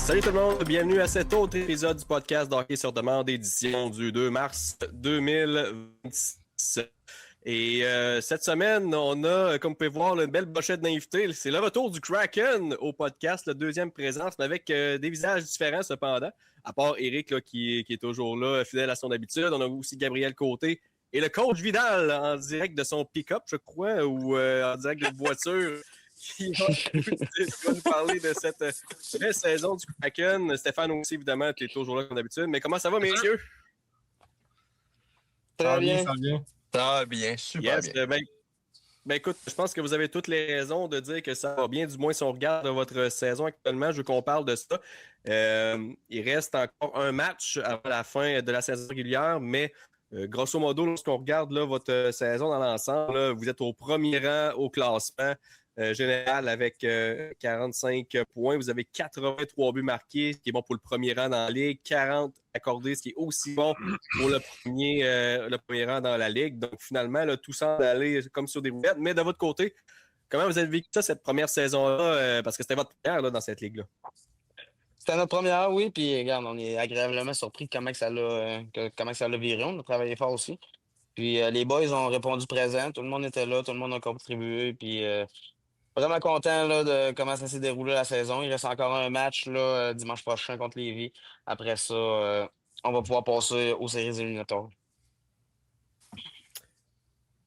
Salut tout le monde, bienvenue à cet autre épisode du podcast d'Hockey sur demande, édition du 2 mars 2026. Et cette semaine, on a, comme vous pouvez voir, une belle bochette d'invités. C'est le retour du Kraken au podcast, la deuxième présence, mais avec des visages différents cependant. À part Eric là, qui est toujours là, fidèle à son habitude. On a aussi Gabriel Côté et le coach Vidal en direct de son pick-up, je crois, ou en direct de voiture. Qui va nous parler de cette belle saison du Kraken. Stéphane aussi, évidemment, tu es toujours là comme d'habitude. Mais comment ça va, messieurs? Très bien. Ça va bien. Ça va bien, super bien. Ben écoute, je pense que vous avez toutes les raisons de dire que ça va bien, du moins si on regarde votre saison actuellement, je veux qu'on parle de ça. Il reste encore un match avant la fin de la saison régulière, mais grosso modo, lorsqu'on regarde là, votre saison dans l'ensemble, là, vous êtes au premier rang au classement général avec 45 points. Vous avez 83 buts marqués, ce qui est bon pour le premier rang dans la Ligue, 40 accordés, ce qui est aussi bon pour le premier rang dans la Ligue. Donc finalement, là, tout semble aller comme sur des roulettes. Mais de votre côté, comment vous avez vécu ça cette première saison-là? Parce que c'était votre première là, dans cette Ligue-là. C'était notre première, oui, puis regarde, on est agréablement surpris de comment ça l'a viré. On a travaillé fort aussi. Puis les boys ont répondu présent, tout le monde était là, tout le monde a contribué, puis vraiment content là, de comment ça s'est déroulé la saison. Il reste encore un match là, dimanche prochain contre Lévis. Après ça, on va pouvoir passer aux séries éliminatoires.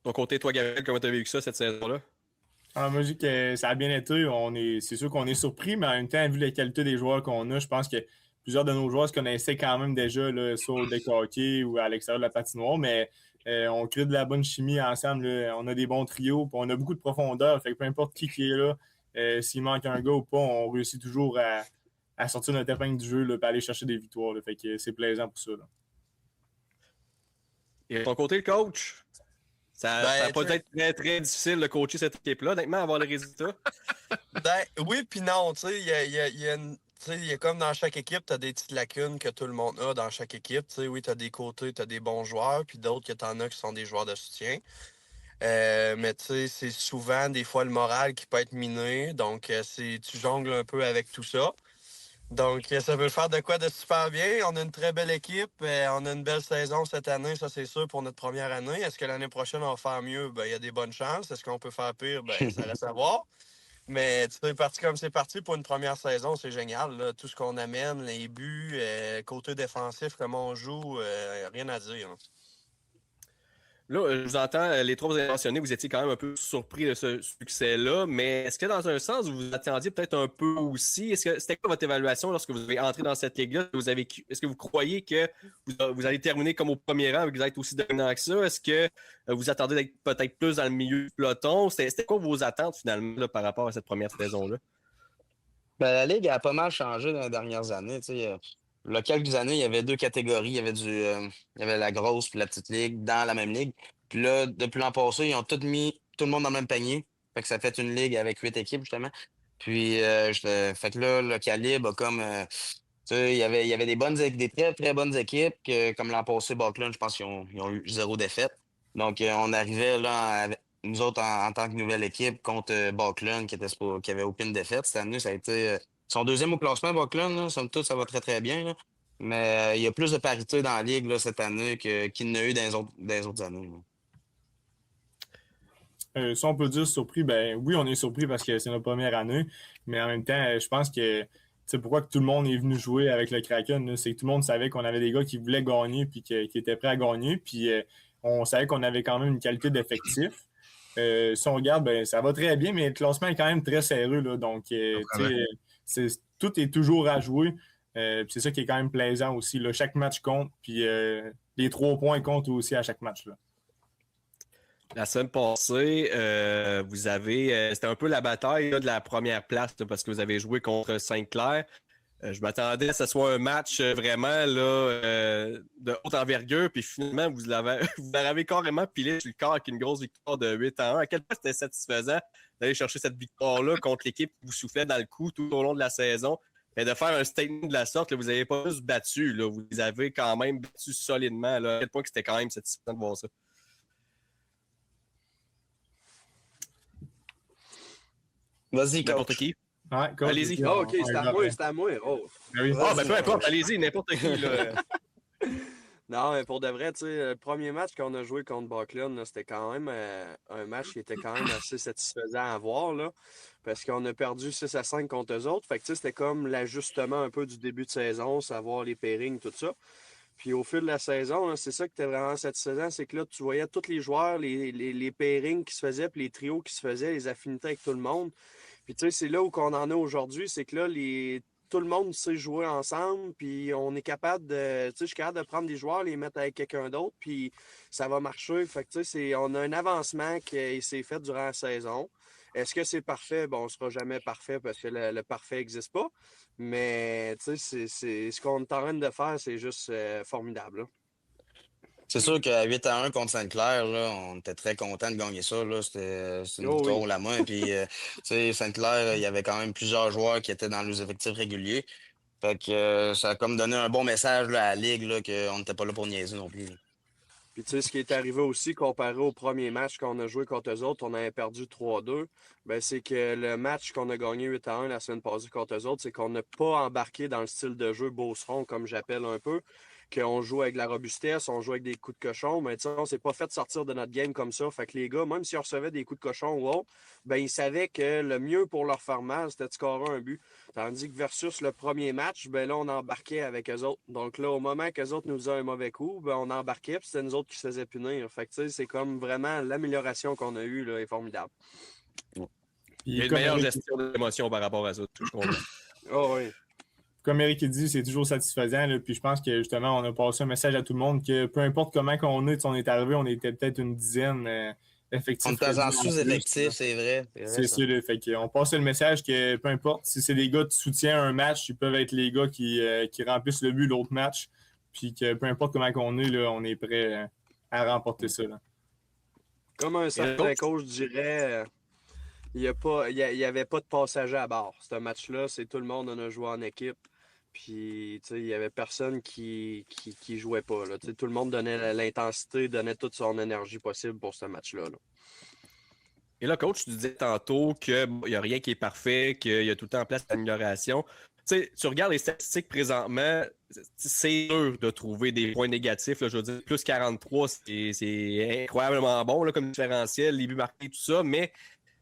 Ton côté, toi, Gabriel, comment tu as vécu ça cette saison-là? Moi, je dis que ça a bien été. C'est sûr qu'on est surpris, mais en même temps, vu les qualités des joueurs qu'on a, je pense que plusieurs de nos joueurs se connaissaient quand même déjà, là, soit au deck hockey ou à l'extérieur de la patinoire, mais on crée de la bonne chimie ensemble. Là. On a des bons trios, puis on a beaucoup de profondeur. Fait que peu importe qui est là, s'il manque un gars ou pas, on réussit toujours à sortir notre épingle du jeu, là, puis aller chercher des victoires. Là. Fait que c'est plaisant pour ça. Là. Et de ton côté, le coach? Ça n'a pas dû être très, très difficile de coacher cette équipe-là, honnêtement, avoir les résultats. Oui, puis non, tu sais, il y a comme dans chaque équipe, tu as des petites lacunes que tout le monde a dans chaque équipe. Tu sais, oui, tu as des côtés, tu as des bons joueurs, puis d'autres que tu en as qui sont des joueurs de soutien. Mais tu sais, c'est souvent des fois le moral qui peut être miné. Donc, tu jongles un peu avec tout ça. Donc, ça veut faire de quoi de super bien. On a une très belle équipe. On a une belle saison cette année, ça c'est sûr, pour notre première année. Est-ce que l'année prochaine, on va faire mieux? Ben, il y a des bonnes chances. Est-ce qu'on peut faire pire? Ben, ça laisse savoir. Mais tu sais, parti comme c'est parti pour une première saison, c'est génial. Là. Tout ce qu'on amène, les buts, côté défensif, comment on joue, rien à dire. Hein. Là, je vous entends, les trois vous avez mentionné, vous étiez quand même un peu surpris de ce succès-là, mais est-ce que dans un sens, vous vous attendiez peut-être un peu aussi? C'était quoi votre évaluation lorsque vous avez entré dans cette ligue-là? Est-ce que vous croyez que vous allez terminer comme au premier rang et que vous allez être aussi dominant que ça? Est-ce que vous attendez d'être peut-être plus dans le milieu du peloton? C'était quoi vos attentes finalement là, par rapport à cette première saison-là? Ben, la Ligue a pas mal changé dans les dernières années. Tu sais, il y a quelques années, il y avait deux catégories. Il y avait la grosse et la petite ligue dans la même ligue. Puis là, depuis l'an passé, ils ont tout mis tout le monde dans le même panier. Fait que ça fait une ligue avec 8 équipes, justement. Puis, fait que là, le calibre a comme... tu sais, il y avait des très, très bonnes équipes, comme l'an passé, Buckland, je pense qu'ils ont eu 0 défaite. Donc, on arrivait là, nous autres, en tant que nouvelle équipe, contre Buckland, qui avait aucune défaite. Cette année, ça a été... ils sont deuxième au classement, Buckland, là. Somme toute, ça va très, très bien, là. Mais il y a plus de parité dans la Ligue là, cette année qu'il n'y en a eu dans les autres années. Si on peut dire surpris, ben oui, on est surpris parce que c'est notre première année, mais en même temps, je pense que pourquoi que tout le monde est venu jouer avec le Kraken, là, c'est que tout le monde savait qu'on avait des gars qui voulaient gagner puis qui étaient prêts à gagner, puis on savait qu'on avait quand même une qualité d'effectif. Si on regarde, ben ça va très bien, mais le classement est quand même très serré, là, donc tout est toujours à jouer. C'est ça qui est quand même plaisant aussi. Là. Chaque match compte, puis les 3 points comptent aussi à chaque match. Là. La semaine passée, vous avez. C'était un peu la bataille là, de la première place là, parce que vous avez joué contre Sainte-Claire. Je m'attendais à ce que ce soit un match vraiment là, de haute envergure, puis finalement, vous l'avez carrément pilé sur le corps avec une grosse victoire de 8-1. À quel point c'était satisfaisant d'aller chercher cette victoire-là contre l'équipe qui vous soufflait dans le cou tout au long de la saison. Et de faire un statement de la sorte, là, vous n'avez pas juste battu, là, vous avez quand même battu solidement. Là, à quel point que c'était quand même satisfaisant de voir ça. Vas-y, N'importe coach. qui. Ouais, coach, Allez-y. vas-y, Ah, ok, on c'est y à va moi, après. c'est à moi. Oh. Ben oui. Ah, ben peu importe, allez-y, n'importe qui. Là. Non, mais pour de vrai, tu sais, le premier match qu'on a joué contre Buckland, là, c'était quand même un match qui était quand même assez satisfaisant à voir, là, parce qu'on a perdu 6-5 contre eux autres. Fait que, tu sais, c'était comme l'ajustement un peu du début de saison, savoir les pairings, tout ça. Puis au fil de la saison, là, c'est ça qui était vraiment satisfaisant, c'est que là, tu voyais tous les joueurs, les pairings qui se faisaient, puis les trios qui se faisaient, les affinités avec tout le monde. Puis tu sais, c'est là où qu'on en est aujourd'hui, c'est que là, tout le monde sait jouer ensemble, puis on est capable de, tu sais, je suis capable de prendre des joueurs, les mettre avec quelqu'un d'autre, puis ça va marcher. Fait que tu sais, on a un avancement qui s'est fait durant la saison. Est-ce que c'est parfait? Bon, on ne sera jamais parfait parce que le parfait n'existe pas. Mais tu sais, ce qu'on est en train de faire, c'est juste formidable, là. C'est sûr qu'à 8-1 contre Sainte-Claire, là, on était très contents de gagner ça. Là. C'était une Oh victoire oui. au la main. Puis, tu sais, Sainte-Claire, il y avait quand même plusieurs joueurs qui étaient dans les effectifs réguliers. Fait que ça a comme donné un bon message là, à la Ligue là, qu'on n'était pas là pour niaiser non plus. Puis tu sais, ce qui est arrivé aussi, comparé au premier match qu'on a joué contre eux autres, on avait perdu 3-2. Ben, c'est que le match qu'on a gagné 8-1 la semaine passée contre eux autres, c'est qu'on n'a pas embarqué dans le style de jeu Beauceron, comme j'appelle un peu, qu'on joue avec de la robustesse, on joue avec des coups de cochon, mais tu sais, on s'est pas fait sortir de notre game comme ça. Fait que les gars, même s'ils recevaient des coups de cochon ou autre, ben ils savaient que le mieux pour leur faire mal, c'était de scorer un but. Tandis que versus le premier match, ben là, on embarquait avec eux autres. Donc là, au moment qu'eux autres nous faisaient un mauvais coup, ben on embarquait, puis c'était nous autres qui se faisaient punir. Fait que tu sais, c'est comme vraiment l'amélioration qu'on a eue là, est formidable. Il y a une comme meilleure Eric, gestion de l'émotion par rapport à ça, je comprends. Oh oui. comme Eric dit, c'est toujours satisfaisant. Là, puis je pense que justement, on a passé un message à tout le monde que peu importe comment on est, on est arrivé, on était peut-être une dizaine effectifs. On était en réduits sous-effectif, plus, c'est vrai. c'est sûr. Là. Fait qu'on passe le message que peu importe si c'est des gars de soutien à un match, ils peuvent être les gars qui remplissent le but l'autre match. Puis que peu importe comment on est, là, on est prêt à remporter ça. Là. Comme un certain coach dirait, il y avait pas de passagers à bord. Ce match-là, c'est tout le monde en a joué en équipe. Puis, tu sais, il y avait personne qui jouait pas, là. Tu sais, tout le monde donnait l'intensité, donnait toute son énergie possible pour ce match-là, là. Et là, coach, tu disais tantôt qu'il n'y a rien qui est parfait, qu'il y a tout le temps en place d'amélioration. Tu sais, tu regardes les statistiques présentement, c'est dur de trouver des points négatifs. Là, je veux dire, plus 43, c'est incroyablement bon là, comme différentiel, les buts marqués, tout ça, mais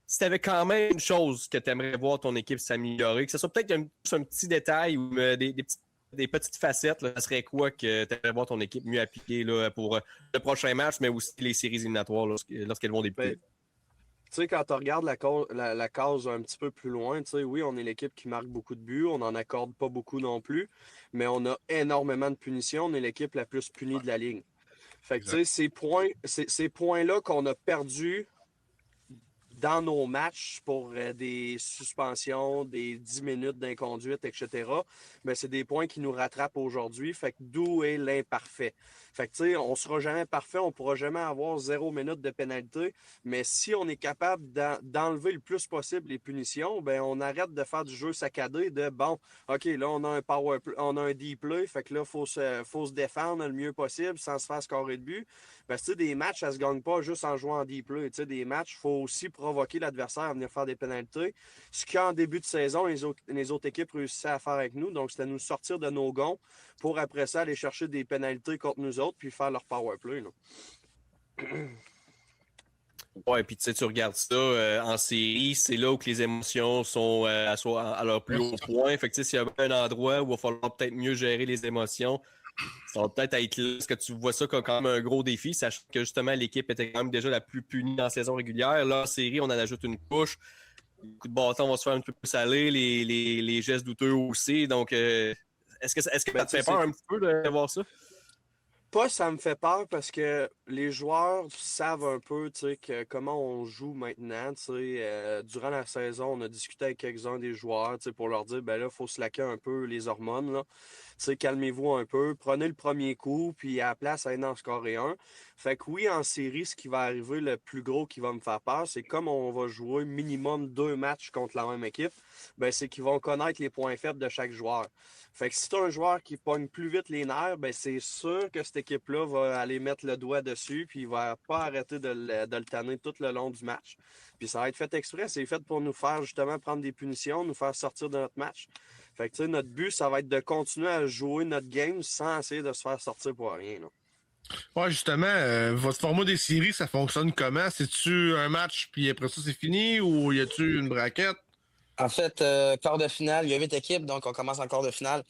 si tu avais quand même une chose que tu aimerais voir ton équipe s'améliorer, que ce soit peut-être un petit détail ou des petites facettes, là, ça serait quoi que tu aimerais voir ton équipe mieux appliquer là, pour le prochain match, mais aussi les séries éliminatoires lorsqu'elles vont débuter? Tu sais, quand tu regardes la case un petit peu plus loin, tu sais, oui, on est l'équipe qui marque beaucoup de buts, on n'en accorde pas beaucoup non plus, mais on a énormément de punitions, on est l'équipe la plus punie de la ligue. Fait que, tu sais, ces points-là qu'on a perdus dans nos matchs pour des suspensions, des 10 minutes d'inconduite, etc., mais c'est des points qui nous rattrapent aujourd'hui. Fait que d'où est l'imparfait? Fait que, tu sais, on ne sera jamais parfait, on ne pourra jamais avoir 0 minute de pénalité, mais si on est capable d'enlever le plus possible les punitions, ben on arrête de faire du jeu saccadé de bon, OK, là, on a un power play, on a un deep play, fait que là, faut se défendre le mieux possible sans se faire scorer de but. Parce que des matchs, ça ne se gagne pas juste en jouant en deep play. T'sais, des matchs, il faut aussi provoquer l'adversaire à venir faire des pénalités. Ce qu'en début de saison, les autres équipes réussissaient à faire avec nous. Donc, c'était nous sortir de nos gonds pour après ça aller chercher des pénalités contre nous autres puis faire leur power play. Là. Ouais, puis tu sais, tu regardes ça en série, c'est là où que les émotions sont à leur plus haut point. Fait que tu sais, s'il y a un endroit où il va falloir peut-être mieux gérer les émotions, ça va peut-être être là. Est-ce que tu vois ça comme quand même un gros défi, sachant que justement l'équipe était quand même déjà la plus punie en saison régulière. Là, en série, on en ajoute une couche. Le coup de bâton va se faire un peu plus saler, les gestes douteux aussi. Donc, est-ce que ça te fait peur un petit peu de voir ça? Pas, ça me fait peur parce que les joueurs savent un peu, tu sais, comment on joue maintenant. Tu sais, durant la saison, on a discuté avec quelques-uns des joueurs, tu sais, pour leur dire, ben là, il faut slacker un peu les hormones, là. Tu sais, calmez-vous un peu, prenez le premier coup, puis à la place, allez en scorer un. Fait que oui, en série, ce qui va arriver, le plus gros qui va me faire peur, c'est comme on va jouer minimum 2 matchs contre la même équipe, ben c'est qu'ils vont connaître les points faibles de chaque joueur. Fait que si tu as un joueur qui pogne plus vite les nerfs, ben c'est sûr que cette équipe-là va aller mettre le doigt dessus dessus, puis il va pas arrêter de le tanner tout le long du match. Puis ça va être fait exprès, c'est fait pour nous faire justement prendre des punitions, nous faire sortir de notre match. Fait que tu sais, notre but, ça va être de continuer à jouer notre game sans essayer de se faire sortir pour rien. Là. Ouais, justement, votre format des séries, ça fonctionne comment? C'est-tu un match, puis après ça, c'est fini, ou y a-tu une braquette? En fait, quart de finale, il y a 8 équipes, donc on commence en quart de finale.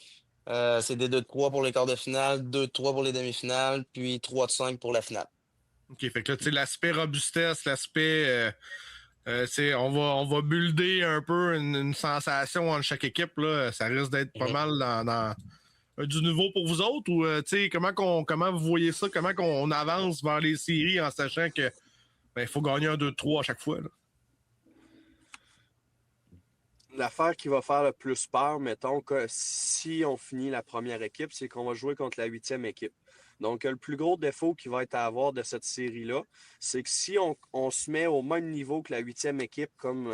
C'est des 2 de 3 pour les quarts de finale, 2 de 3 pour les demi-finales, puis 3 de 5 pour la finale. OK, fait que là, tu sais, l'aspect robustesse, l'aspect... on va builder un peu une sensation entre chaque équipe. Là. Ça risque d'être pas mal dans du nouveau pour vous autres. Ou comment vous voyez ça? Comment qu'on avance vers les séries en sachant que il faut gagner un 2-3 à chaque fois? Là? L'affaire qui va faire le plus peur, mettons, que si on finit la première équipe, c'est qu'on va jouer contre la 8e équipe. Donc, le plus gros défaut qui va être à avoir de cette série-là, c'est que si on se met au même niveau que la 8e équipe, comme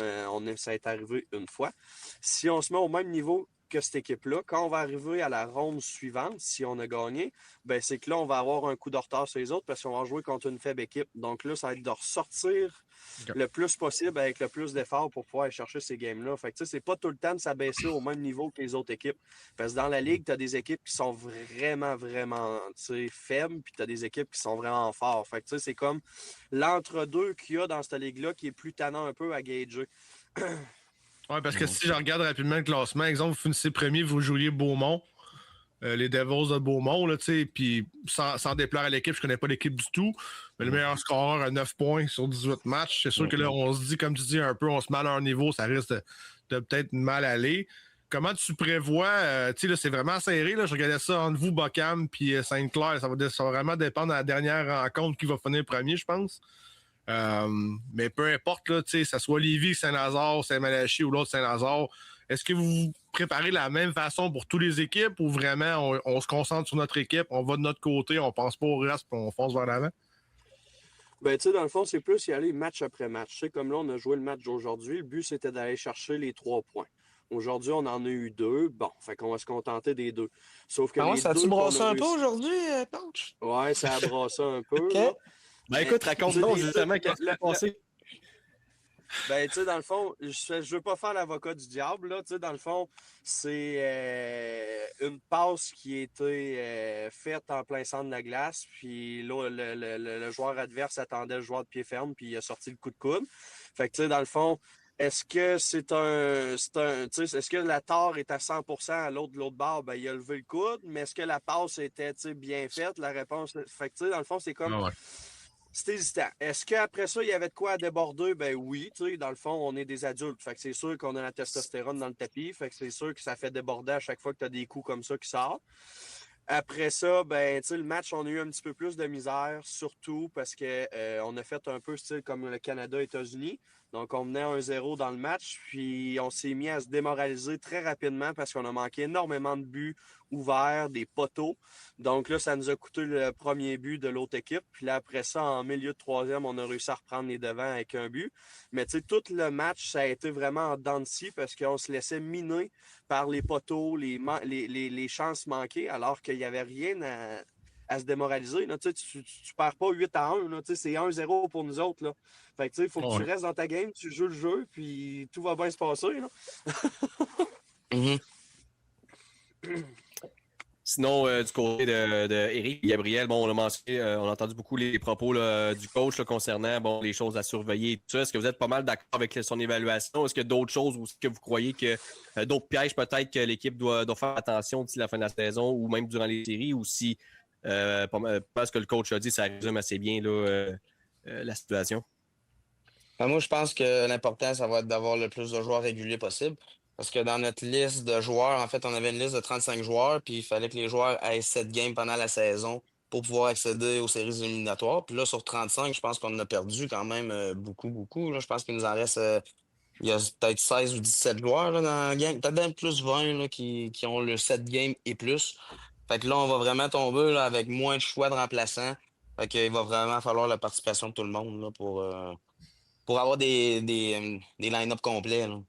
ça est arrivé une fois, si on se met au même niveau que cette équipe-là, quand on va arriver à la ronde suivante, si on a gagné, ben c'est que là, on va avoir un coup de retard sur les autres parce qu'on va jouer contre une faible équipe. Donc là, ça va être de ressortir le plus possible avec le plus d'efforts pour pouvoir aller chercher ces games-là. Fait que tu sais, c'est pas tout le temps de s'abaisser au même niveau que les autres équipes. Parce que dans la ligue, tu as des équipes qui sont vraiment, vraiment faibles, puis tu as des équipes qui sont vraiment fortes. Fait que tu sais, c'est comme l'entre-deux qu'il y a dans cette ligue-là qui est plus tannant un peu à gager. Oui, parce que si je regarde rapidement le classement, exemple, vous finissez premier, vous jouiez Beaumont, les Devils de Beaumont, là, puis sans déplaire à l'équipe, je connais pas l'équipe du tout, mais le meilleur scoreur à 9 points sur 18 matchs, c'est sûr que là, on se dit, comme tu dis, un peu, on se met à leur niveau, ça risque de peut-être mal aller. Comment tu prévois, tu sais, là, c'est vraiment serré, là, je regardais ça entre vous, Bocam, puis Sainte-Claire, ça va vraiment dépendre de la dernière rencontre qui va finir premier, je pense. Mais peu importe, là, que ce soit Lévis, Saint-Lazare, Saint-Malachie ou l'autre Saint-Lazare, est-ce que vous vous préparez de la même façon pour toutes les équipes ou vraiment on se concentre sur notre équipe, on va de notre côté, on pense pas au reste puis on fonce vers l'avant? Ben, tu sais, dans le fond, c'est plus y aller match après match. Tu sais, comme là, on a joué le match d'aujourd'hui, le but, c'était d'aller chercher les 3 points. Aujourd'hui, on en a eu 2. Bon, fait qu'on va se contenter des 2. Sauf que les Ça a-tu 2 qu'on brassé a un peu réussi... aujourd'hui, coach? Ouais, ça a brassé un peu. OK. Là. Ben écoute, raconte-nous justement qu'est-ce qui s'est passé. Ben, tu sais, dans le fond, je veux pas faire l'avocat du diable, là. Tu sais, dans le fond, c'est une passe qui a été faite en plein centre de la glace, puis là, le joueur adverse attendait le joueur de pied ferme, puis il a sorti le coup de coude. Fait que, tu sais, dans le fond, est-ce que tu sais, est-ce que la tare est à 100% à l'autre barre? Ben, il a levé le coude, mais est-ce que la passe était, tu sais, bien faite? La réponse, fait que, tu sais, dans le fond, c'est comme... Ah ouais. C'est hésitant. Est-ce qu'après ça, il y avait de quoi à déborder? Ben oui, tu sais, dans le fond, on est des adultes. Fait que c'est sûr qu'on a la testostérone dans le tapis. Fait que c'est sûr que ça fait déborder à chaque fois que tu as des coups comme ça qui sortent. Après ça, ben, tu sais, le match, on a eu un petit peu plus de misère, surtout parce que on a fait un peu style comme le Canada-États-Unis. Donc, on menait 1-0 dans le match, puis on s'est mis à se démoraliser très rapidement parce qu'on a manqué énormément de buts ouverts, des poteaux. Donc là, ça nous a coûté le premier but de l'autre équipe. Puis là, après ça, en milieu de troisième, on a réussi à reprendre les devants avec un but. Mais tu sais, tout le match, ça a été vraiment en dents de scie parce qu'on se laissait miner par les poteaux, les chances manquées, alors qu'il n'y avait rien à se démoraliser. Là. Tu perds pas 8-1. Là. C'est 1-0 pour nous autres. Là. Fait que il faut que tu restes dans ta game, tu joues le jeu, puis tout va bien se passer. Là. Sinon, du côté de Éric et Gabriel, bon, on a mentionné, on a entendu beaucoup les propos là, du coach là, concernant bon, les choses à surveiller et tout ça. Est-ce que vous êtes pas mal d'accord avec son évaluation? Est-ce qu'il y a d'autres choses ou est-ce que vous croyez que d'autres pièges peut-être que l'équipe doit faire attention d'ici la fin de la saison ou même durant les séries ou si parce que le coach a dit, ça résume assez bien là, la situation? Moi, je pense que l'important, ça va être d'avoir le plus de joueurs réguliers possible. Parce que dans notre liste de joueurs, en fait, on avait une liste de 35 joueurs, puis il fallait que les joueurs aient 7 games pendant la saison pour pouvoir accéder aux séries éliminatoires. Puis là, sur 35, je pense qu'on en a perdu quand même beaucoup. Là. Je pense qu'il nous en reste, il y a peut-être 16 ou 17 joueurs là, dans la game. Peut-être même plus 20 là, qui ont le 7 games et plus. Fait que là, on va vraiment tomber là, avec moins de choix de remplaçants. Fait qu'il va vraiment falloir la participation de tout le monde là, pour avoir des line-up complets. Là.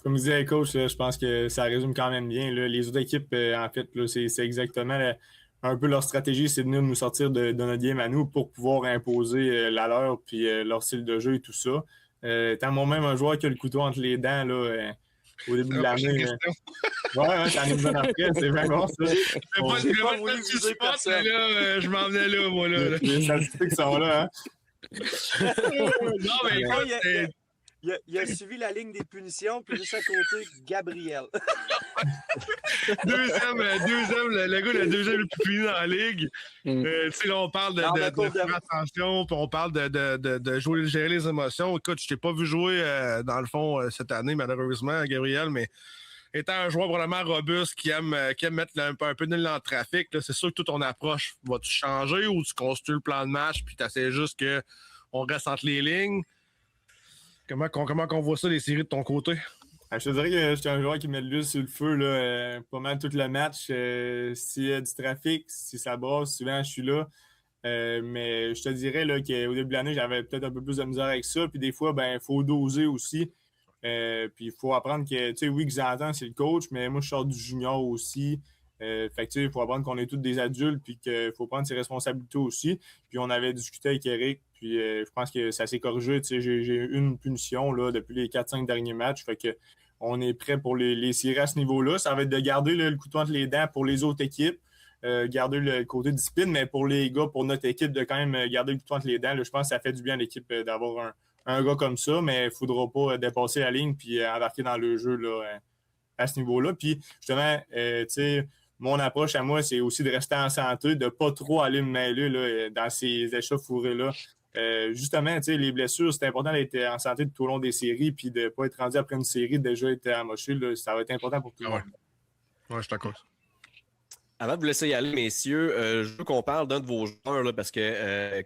Comme disait le coach, là, je pense que ça résume quand même bien. Là. Les autres équipes, en fait, là, c'est exactement un peu leur stratégie, c'est de venir nous sortir de notre game à nous pour pouvoir imposer la leur puis leur style de jeu et tout ça. Étant moi-même un joueur qui a le couteau entre les dents là, au début de l'année. Ouais, t'en es bonne après, c'est bien bon ça. J'ai pas voulu viser personne. Là, je m'en venais là, moi là. Les statistiques sont là, hein? Non, mais écoute, Il a suivi la ligne des punitions, puis juste à côté, Gabriel. deuxième, le gars, le deuxième le plus puni dans la ligue. Tu sais, là, on parle de faire attention, puis on parle de jouer, gérer les émotions. Écoute, je t'ai pas vu jouer, dans le fond, cette année, malheureusement, Gabriel, mais étant un joueur vraiment robuste qui aime mettre un peu de nul dans le trafic, là, c'est sûr que toute ton approche va-tu changer ou tu construis le plan de match, puis tu essaies juste qu'on reste entre les lignes? Comment qu'on voit ça, les séries de ton côté? Je te dirais que j'étais un joueur qui met l'huile sur le feu là, pas mal tout le match. S'il y a du trafic, si ça brasse, souvent je suis là. Mais je te dirais là, qu'au début de l'année, j'avais peut-être un peu plus de misère avec ça. Puis des fois, il faut doser aussi. Puis il faut apprendre que, tu sais, oui, Xantan, c'est le coach, mais moi, je sors du junior aussi. Fait que, tu sais, il faut apprendre qu'on est tous des adultes, puis qu'il faut prendre ses responsabilités aussi. Puis on avait discuté avec Eric, puis je pense que ça s'est corrigé. Tu sais, j'ai eu une punition là, depuis les 4-5 derniers matchs. Fait que on est prêt pour les séries à ce niveau-là. Ça va être de garder là, le couteau entre les dents pour les autres équipes, garder le côté discipline, mais pour les gars, pour notre équipe, de quand même garder le couteau entre les dents. Là, je pense que ça fait du bien à l'équipe d'avoir un gars comme ça, mais il ne faudra pas dépasser la ligne puis embarquer dans le jeu là, à ce niveau-là. Puis justement, tu sais, mon approche à moi, c'est aussi de rester en santé, de ne pas trop aller me mêler là, dans ces échauffourées-là. Justement, tu sais, les blessures, c'est important d'être en santé tout au long des séries puis de ne pas être rendu après une série déjà être amoché. Là, ça va être important pour tout le monde. Ouais, je suis d'accord. Avant de vous laisser y aller, messieurs, je veux qu'on parle d'un de vos joueurs là, parce qu'il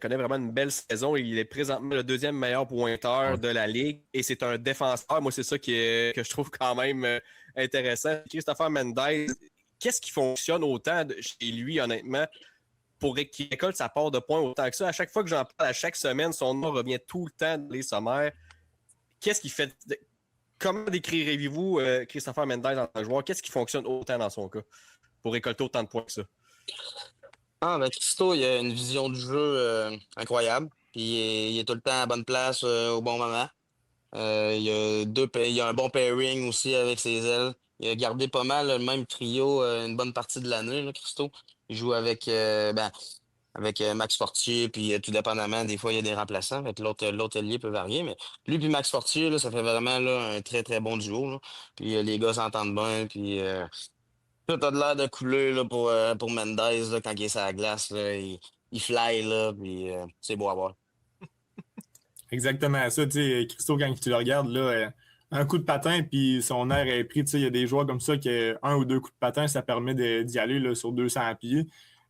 connaît vraiment une belle saison. Il est présentement le deuxième meilleur pointeur de la Ligue et c'est un défenseur. Moi, c'est ça que je trouve quand même intéressant. Christopher Mendez, qu'est-ce qui fonctionne autant chez lui, honnêtement, pour qu'il récolte sa part de points autant que ça? À chaque fois que j'en parle, à chaque semaine, son nom revient tout le temps dans les sommaires. Qu'est-ce qui fait... Comment décrirez-vous Christopher Mendez en tant que joueur? Qu'est-ce qui fonctionne autant dans son cas pour récolter autant de points que ça? Christo, il a une vision du jeu incroyable. Puis il est tout le temps à la bonne place au bon moment. Il a un bon pairing aussi avec ses ailes. Il a gardé pas mal le même trio une bonne partie de l'année, là, Christo. Il joue avec Max Fortier, puis tout dépendamment, des fois, il y a des remplaçants. Fait que l'autre ailier peut varier, mais lui puis Max Fortier, là, ça fait vraiment là, un très, très bon duo. Là. Puis les gars s'entendent bien, puis tout a de l'air de couler là, pour Mendez là, quand il est sur la glace. Là, il fly, là, puis c'est beau à voir. Exactement ça. Tu sais, Christo, quand tu le regardes, là, un coup de patin, puis son air est pris. Tu sais, il y a des joueurs comme ça qui, un ou deux coups de patin, ça permet d'y aller là, sur 200 pieds.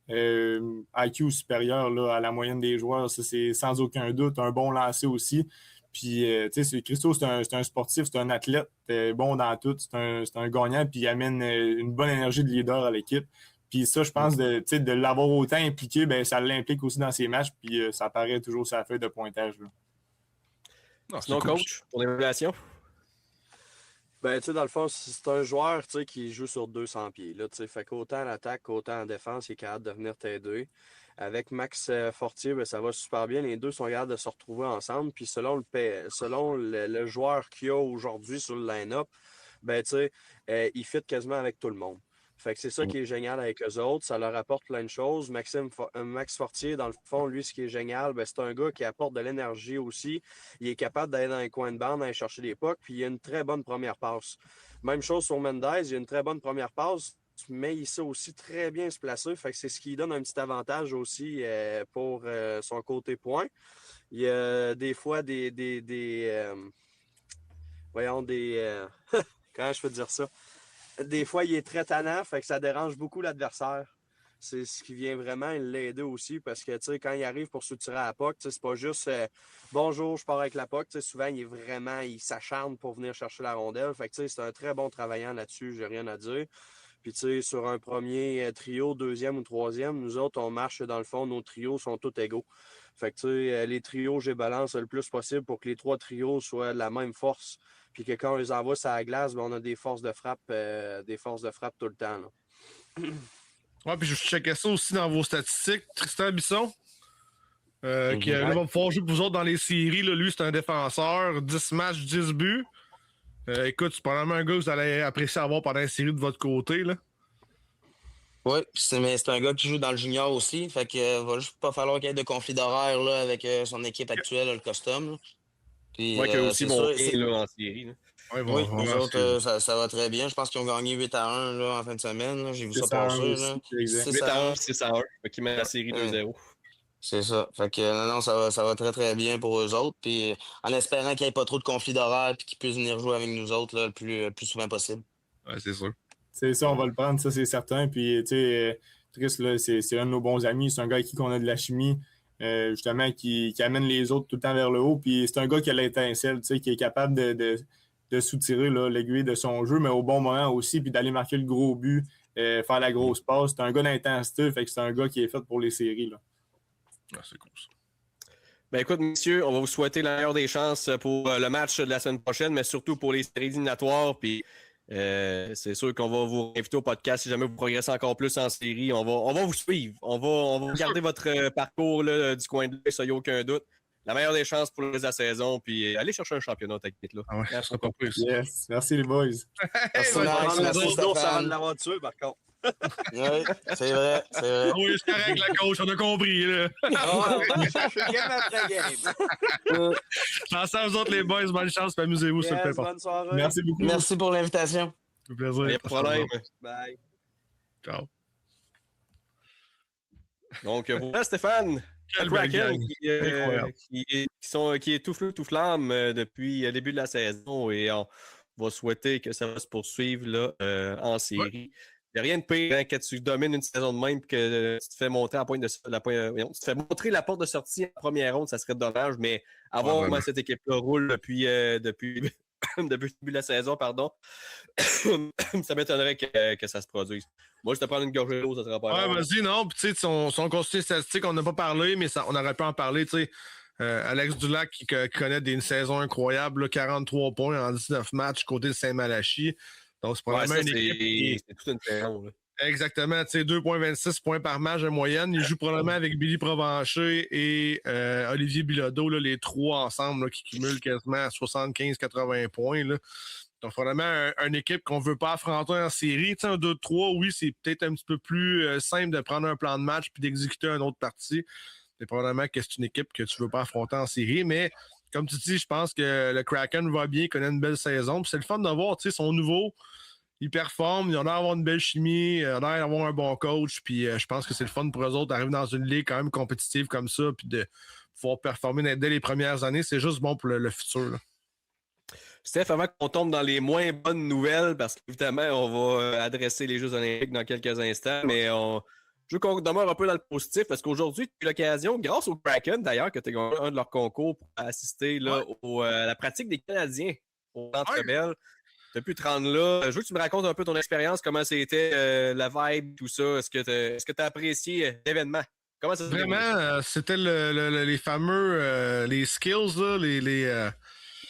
IQ supérieur là, à la moyenne des joueurs, ça, c'est sans aucun doute. Un bon lancer aussi. Puis, tu sais, Christo, c'est un sportif, c'est un athlète bon dans tout. C'est un gagnant, puis il amène une bonne énergie de leader à l'équipe. Puis ça, je pense, de l'avoir autant impliqué, ben, ça l'implique aussi dans ses matchs, puis ça apparaît toujours sur la feuille de pointage. Là. Non, sinon, coach, pour l'évaluation? Ben, tu sais, dans le fond, c'est un joueur, tu sais, qui joue sur 200 pieds, là, tu sais, fait qu'autant en attaque qu'autant en défense, il est capable de venir t'aider. Avec Max Fortier, ben, ça va super bien. Les deux sont capables de se retrouver ensemble. Puis selon le joueur qu'il y a aujourd'hui sur le line-up, ben, tu sais, il fit quasiment avec tout le monde. Fait que c'est ça qui est génial avec eux autres. Ça leur apporte plein de choses. Max Fortier, dans le fond, lui, ce qui est génial, ben, c'est un gars qui apporte de l'énergie aussi. Il est capable d'aller dans les coins de bande, d'aller chercher des pucks, puis il a une très bonne première passe. Même chose sur Mendez, il a une très bonne première passe, mais il sait aussi très bien se placer. Fait que c'est ce qui lui donne un petit avantage aussi pour son côté point. Il y a des fois comment je peux dire ça? Des fois, il est très tannant, fait que ça dérange beaucoup l'adversaire. C'est ce qui vient vraiment l'aider aussi parce que, tu sais, quand il arrive pour soutirer à la puck, c'est pas juste bonjour, je pars avec la puck. Souvent, il s'acharne pour venir chercher la rondelle. Fait que, c'est un très bon travaillant là-dessus, j'ai rien à dire. Puis, tu sais, sur un premier trio, deuxième ou troisième, nous autres, on marche dans le fond, nos trios sont tous égaux. Fait que, tu sais, les trios, j'ai balance le plus possible pour que les trois trios soient de la même force. Puis que quand on les envoie sur la glace, ben, on a des forces de frappe tout le temps. Là. Ouais, puis je checkais ça aussi dans vos statistiques. Tristan Bisson, qui là, va pouvoir jouer pour vous autres dans les séries. Là. Lui, c'est un défenseur. 10 matchs, 10 buts. Écoute, c'est probablement un gars que vous allez apprécier avoir pendant la série de votre côté. Là. Oui, mais c'est un gars qui joue dans le junior aussi. Fait que va juste pas falloir qu'il y ait de conflit d'horaire là, avec son équipe actuelle, le custom. Là. Puis, Moi qui ai aussi c'est mon sûr, là, en série. Là. Ouais, oui, bon, nous autres, ça va très bien. Je pense qu'ils ont gagné 8-1 là, en fin de semaine. Là. J'ai vu ça 6-1 passer. aussi, Là. c'est exact. 6-1. 6-1, qui met la série 2-0. C'est ça. Fait que non, ça va très très bien pour eux autres. Puis en espérant qu'il n'y ait pas trop de conflits d'horaire et qu'ils puissent venir jouer avec nous autres là, le plus souvent possible. Ouais, c'est sûr. C'est ça, on va le prendre, ça, c'est certain. Puis, tu sais, Tris, là, c'est un de nos bons amis. C'est un gars avec qui on a de la chimie, justement, qui amène les autres tout le temps vers le haut. Puis, c'est un gars qui a l'étincelle, tu sais, qui est capable de soutirer l'aiguille de son jeu, mais au bon moment aussi, puis d'aller marquer le gros but, faire la grosse passe. C'est un gars d'intensité, fait que c'est un gars qui est fait pour les séries, là. Ah, c'est cool, ça. Ben écoute, messieurs, on va vous souhaiter la meilleure des chances pour le match de la semaine prochaine, mais surtout pour les séries éliminatoires. Puis c'est sûr qu'on va vous inviter au podcast si jamais vous progressez encore plus en série. On va vous suivre. On va regarder votre parcours là, du coin de l'œil, ça, il n'y a aucun doute. La meilleure des chances pour le reste de la saison, puis allez chercher un championnat technique. Là. Ah ouais, ça sera pas plus. Yes, merci les boys. Merci, ouais, Max, merci, Ça va Stéphane. l'avoir tué, par contre. Oui, c'est vrai, c'est vrai. Oui, c'est correct, la coach, on a compris. Là. Ah ouais, on va chercher game après game. Pensez à vous autres, les boys. Bonne chance, puis amusez-vous, c'est le Yes, plus important. bonne soirée. Merci beaucoup. Merci pour l'invitation. Ça fait plaisir. Il n'y a pas de problème. Bye. Ciao. Donc voilà, Stéphane. Quelle Le belle Kraken gang. qui est tout feu, tout flamme depuis le début de la saison et on va souhaiter que ça va se poursuivre là, en série. Il n'y a rien de pire hein, quand tu domines une saison de même et que tu te fais montrer tu te fais montrer la porte de sortie en première ronde, ça serait dommage, mais avoir comment cette équipe-là roule depuis depuis le début de la saison, pardon, ça m'étonnerait que ça se produise. Moi, je te prends une gorgée d'eau, ça sera pas Ouais, long. vas-y, non. Puis, tu sais, son contenu statistique, on n'a pas parlé, mais on aurait pu en parler, tu sais. Alex Dulac qui connaît une saison incroyable, là, 43 points en 19 matchs côté de Saint-Malachie. Donc, c'est probablement une équipe. C'est toute une saison. Là. Exactement, tu sais, 2,26 points par match en moyenne. Il joue probablement avec Billy Provencher et Olivier Bilodeau, là, les trois ensemble, là, qui cumulent quasiment à 75-80 points. Là. Donc, probablement une équipe qu'on ne veut pas affronter en série. Tu sais, un 2-3, oui, c'est peut-être un petit peu plus simple de prendre un plan de match puis d'exécuter une autre partie. C'est probablement que c'est une équipe que tu ne veux pas affronter en série, mais comme tu dis, je pense que le Kraken va bien, connaît une belle saison. Puis c'est le fun de voir, tu sais, son nouveau. Ils performent, ils ont l'air d'avoir une belle chimie, ils ont l'air d'avoir un bon coach, puis je pense que c'est le fun pour eux autres d'arriver dans une ligue quand même compétitive comme ça, puis de pouvoir performer dès les premières années, c'est juste bon pour le futur. Là. Steph, avant qu'on tombe dans les moins bonnes nouvelles, parce qu'évidemment, on va adresser les Jeux olympiques dans quelques instants, mais je veux qu'on demeure un peu dans le positif, parce qu'aujourd'hui, tu as eu l'occasion, grâce au Kraken d'ailleurs, que tu as gagné un de leurs concours pour assister là, à la pratique des Canadiens au Centre Bell. Tu as pu te rendre là. Je veux que tu me racontes un peu ton expérience, comment c'était la vibe, tout ça. Est-ce que tu as apprécié l'événement? Comment ça s'est déroulé? Vraiment, c'était les fameux les skills, là, les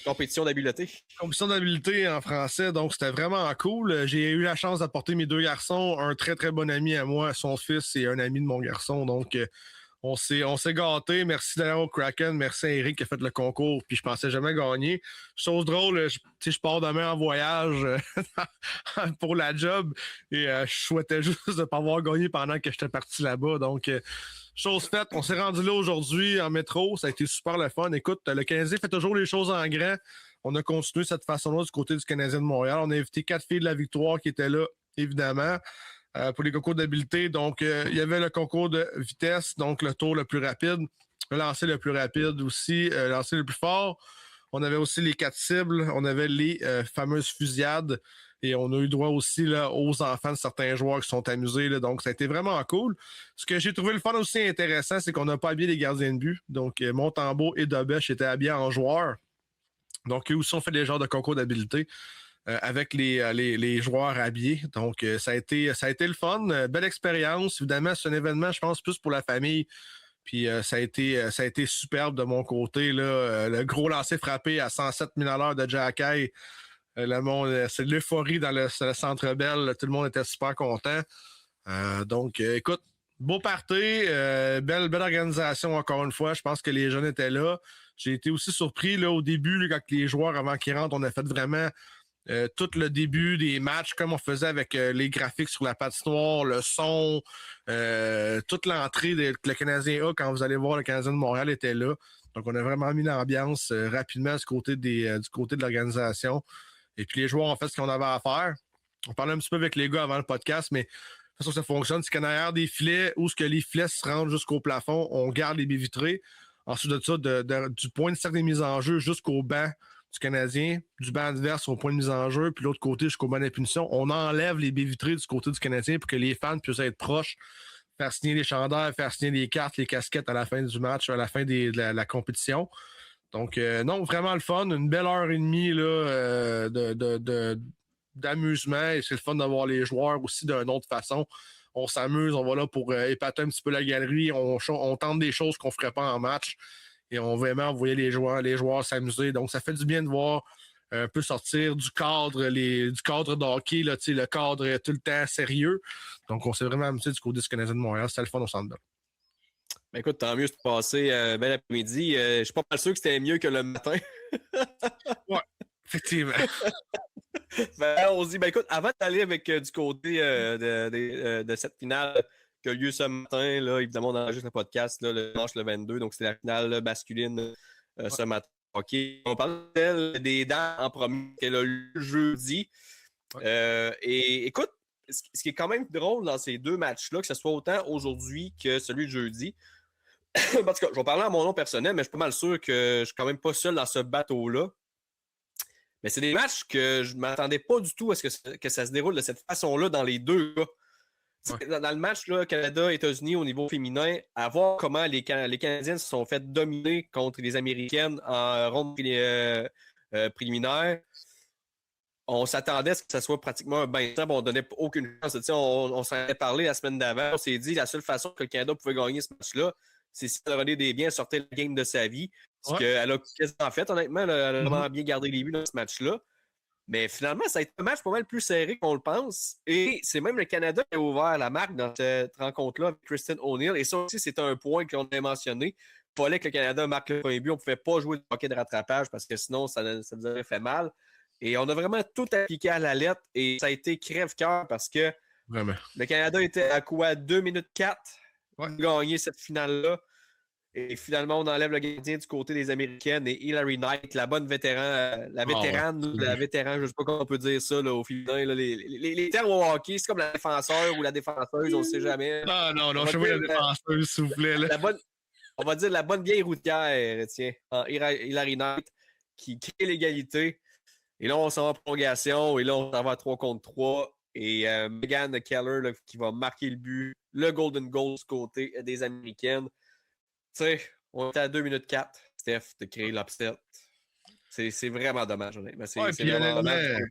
compétitions d'habileté. Compétition d'habileté en français, donc c'était vraiment cool. J'ai eu la chance d'apporter mes deux garçons, un très très bon ami à moi, son fils et un ami de mon garçon. Donc on s'est gâtés. Merci d'ailleurs au Kraken, merci à Eric qui a fait le concours, puis je pensais jamais gagner. Chose drôle, je pars demain en voyage pour la job et je souhaitais juste de ne pas avoir gagné pendant que j'étais parti là-bas. Donc chose faite, on s'est rendu là aujourd'hui en métro, ça a été super le fun. Écoute, le Canadien fait toujours les choses en grand. On a continué cette façon-là du côté du Canadien de Montréal. On a invité 4 filles de la victoire qui étaient là, évidemment, pour les concours d'habileté. Donc, il y avait le concours de vitesse, donc le tour le plus rapide, le lancer le plus rapide aussi, le lancer le plus fort. On avait aussi les 4 cibles, on avait les fameuses fusillades. Et on a eu droit aussi là, aux enfants de certains joueurs qui sont amusés. Là, donc, ça a été vraiment cool. Ce que j'ai trouvé le fun aussi intéressant, c'est qu'on n'a pas habillé les gardiens de but. Donc, Montembeault et Dobèche étaient habillés en joueurs. Donc, eux aussi ont fait des genres de concours d'habileté avec les joueurs habillés. Donc, ça a été le fun. Belle expérience. Évidemment, c'est un événement, je pense, plus pour la famille. Puis ça a été superbe de mon côté. Là, le gros lancer frappé à 107 000 à l'heure de Jacky. Le monde, c'est l'euphorie dans le Centre Bell. Tout le monde était super content. Donc, écoute, beau party, belle organisation encore une fois. Je pense que les jeunes étaient là. J'ai été aussi surpris là, au début, là, quand les joueurs, avant qu'ils rentrent, on a fait vraiment tout le début des matchs, comme on faisait avec les graphiques sur la patinoire, le son, toute l'entrée que le Canadien a quand vous allez voir le Canadien de Montréal était là. Donc, on a vraiment mis l'ambiance rapidement du côté de l'organisation. Et puis, les joueurs ont fait ce qu'on avait à faire. On parlait un petit peu avec les gars avant le podcast, mais de toute façon, ça fonctionne. C'est qu'en arrière des filets, où ce que les filets se rendent jusqu'au plafond, on garde les baies vitrées. Ensuite de ça, du point de cercle des mises en jeu jusqu'au banc du Canadien, du banc adverse au point de mise en jeu, puis l'autre côté jusqu'au banc des punitions, on enlève les baies vitrées du côté du Canadien pour que les fans puissent être proches, faire signer les chandails, faire signer les cartes, les casquettes à la fin du match, à la fin de la compétition. Donc, non, vraiment le fun. Une belle heure et demie là, d'amusement. Et c'est le fun d'avoir les joueurs aussi d'une autre façon. On s'amuse, on va là pour épater un petit peu la galerie. On tente des choses qu'on ne ferait pas en match. Et on vraiment voyait les joueurs s'amuser. Donc, ça fait du bien de voir un peu sortir du cadre, du cadre de hockey, là, le cadre tout le temps sérieux. Donc, on s'est vraiment amusé du côté du Canadien de Montréal. C'était le fun au Centre Bell. Ben écoute, tant mieux, c'est passé bel après-midi. Je suis pas mal sûr que c'était mieux que le matin. Ouais, effectivement. Ben, on se dit, ben écoute, avant d'aller avec du côté de cette finale qui a lieu ce matin, là, évidemment, on enregistre le podcast là, le dimanche le 22, donc c'est la finale là, masculine ce matin. OK. On parle des dames en premier, qu'elle a eu jeudi. Et écoute, ce qui est quand même drôle dans ces deux matchs-là, que ce soit autant aujourd'hui que celui de jeudi, parce que je vais parler à mon nom personnel, mais je suis pas mal sûr que je suis quand même pas seul dans ce bateau-là. Mais c'est des matchs que je ne m'attendais pas du tout à ce que ça se déroule de cette façon-là dans les deux cas. Ouais. Dans le match là, Canada-États-Unis au niveau féminin, à voir comment les Canadiens se sont fait dominer contre les Américaines en ronde préliminaire. On s'attendait à ce que ça soit pratiquement un bain de temps, on ne donnait aucune chance. On s'en avait parlé la semaine d'avant. On s'est dit la seule façon que le Canada pouvait gagner ce match-là, c'est si René Desbiens sortait le game de sa vie. Ce qu'elle a quasiment fait, honnêtement. Elle a vraiment bien gardé les buts dans ce match-là. Mais finalement, ça a été un match pas mal plus serré qu'on le pense. Et c'est même le Canada qui a ouvert la marque dans cette rencontre-là avec Kristen O'Neill. Et ça aussi, c'est un point qu'on a mentionné. Il fallait que le Canada marque le premier but. On ne pouvait pas jouer de hockey de rattrapage parce que sinon, ça nous aurait fait mal. Et on a vraiment tout appliqué à la lettre. Et ça a été crève-cœur parce que vraiment. Le Canada était à quoi? 2 minutes 4 pour gagner cette finale-là. Et finalement, on enlève le gardien du côté des Américaines et Hilary Knight, la bonne vétérane, la vétéran, je ne sais pas comment on peut dire ça là, au féminin. Les termes au hockey, c'est comme la défenseur ou la défenseuse, on ne sait jamais. Non, je veux la défenseuse, s'il vous plaît. Là. On va dire la bonne vieille routière, tiens, Hilary Knight, qui crée l'égalité. Et là, on s'en va en prolongation, et là, on s'en va à 3 contre 3. Et Megan Keller là, qui va marquer le but, le golden goal du côté des Américaines. Tu sais, on était à 2 minutes 4, Steph, de créer l'upset. C'est vraiment dommage, honnêtement. C'est vraiment dommage.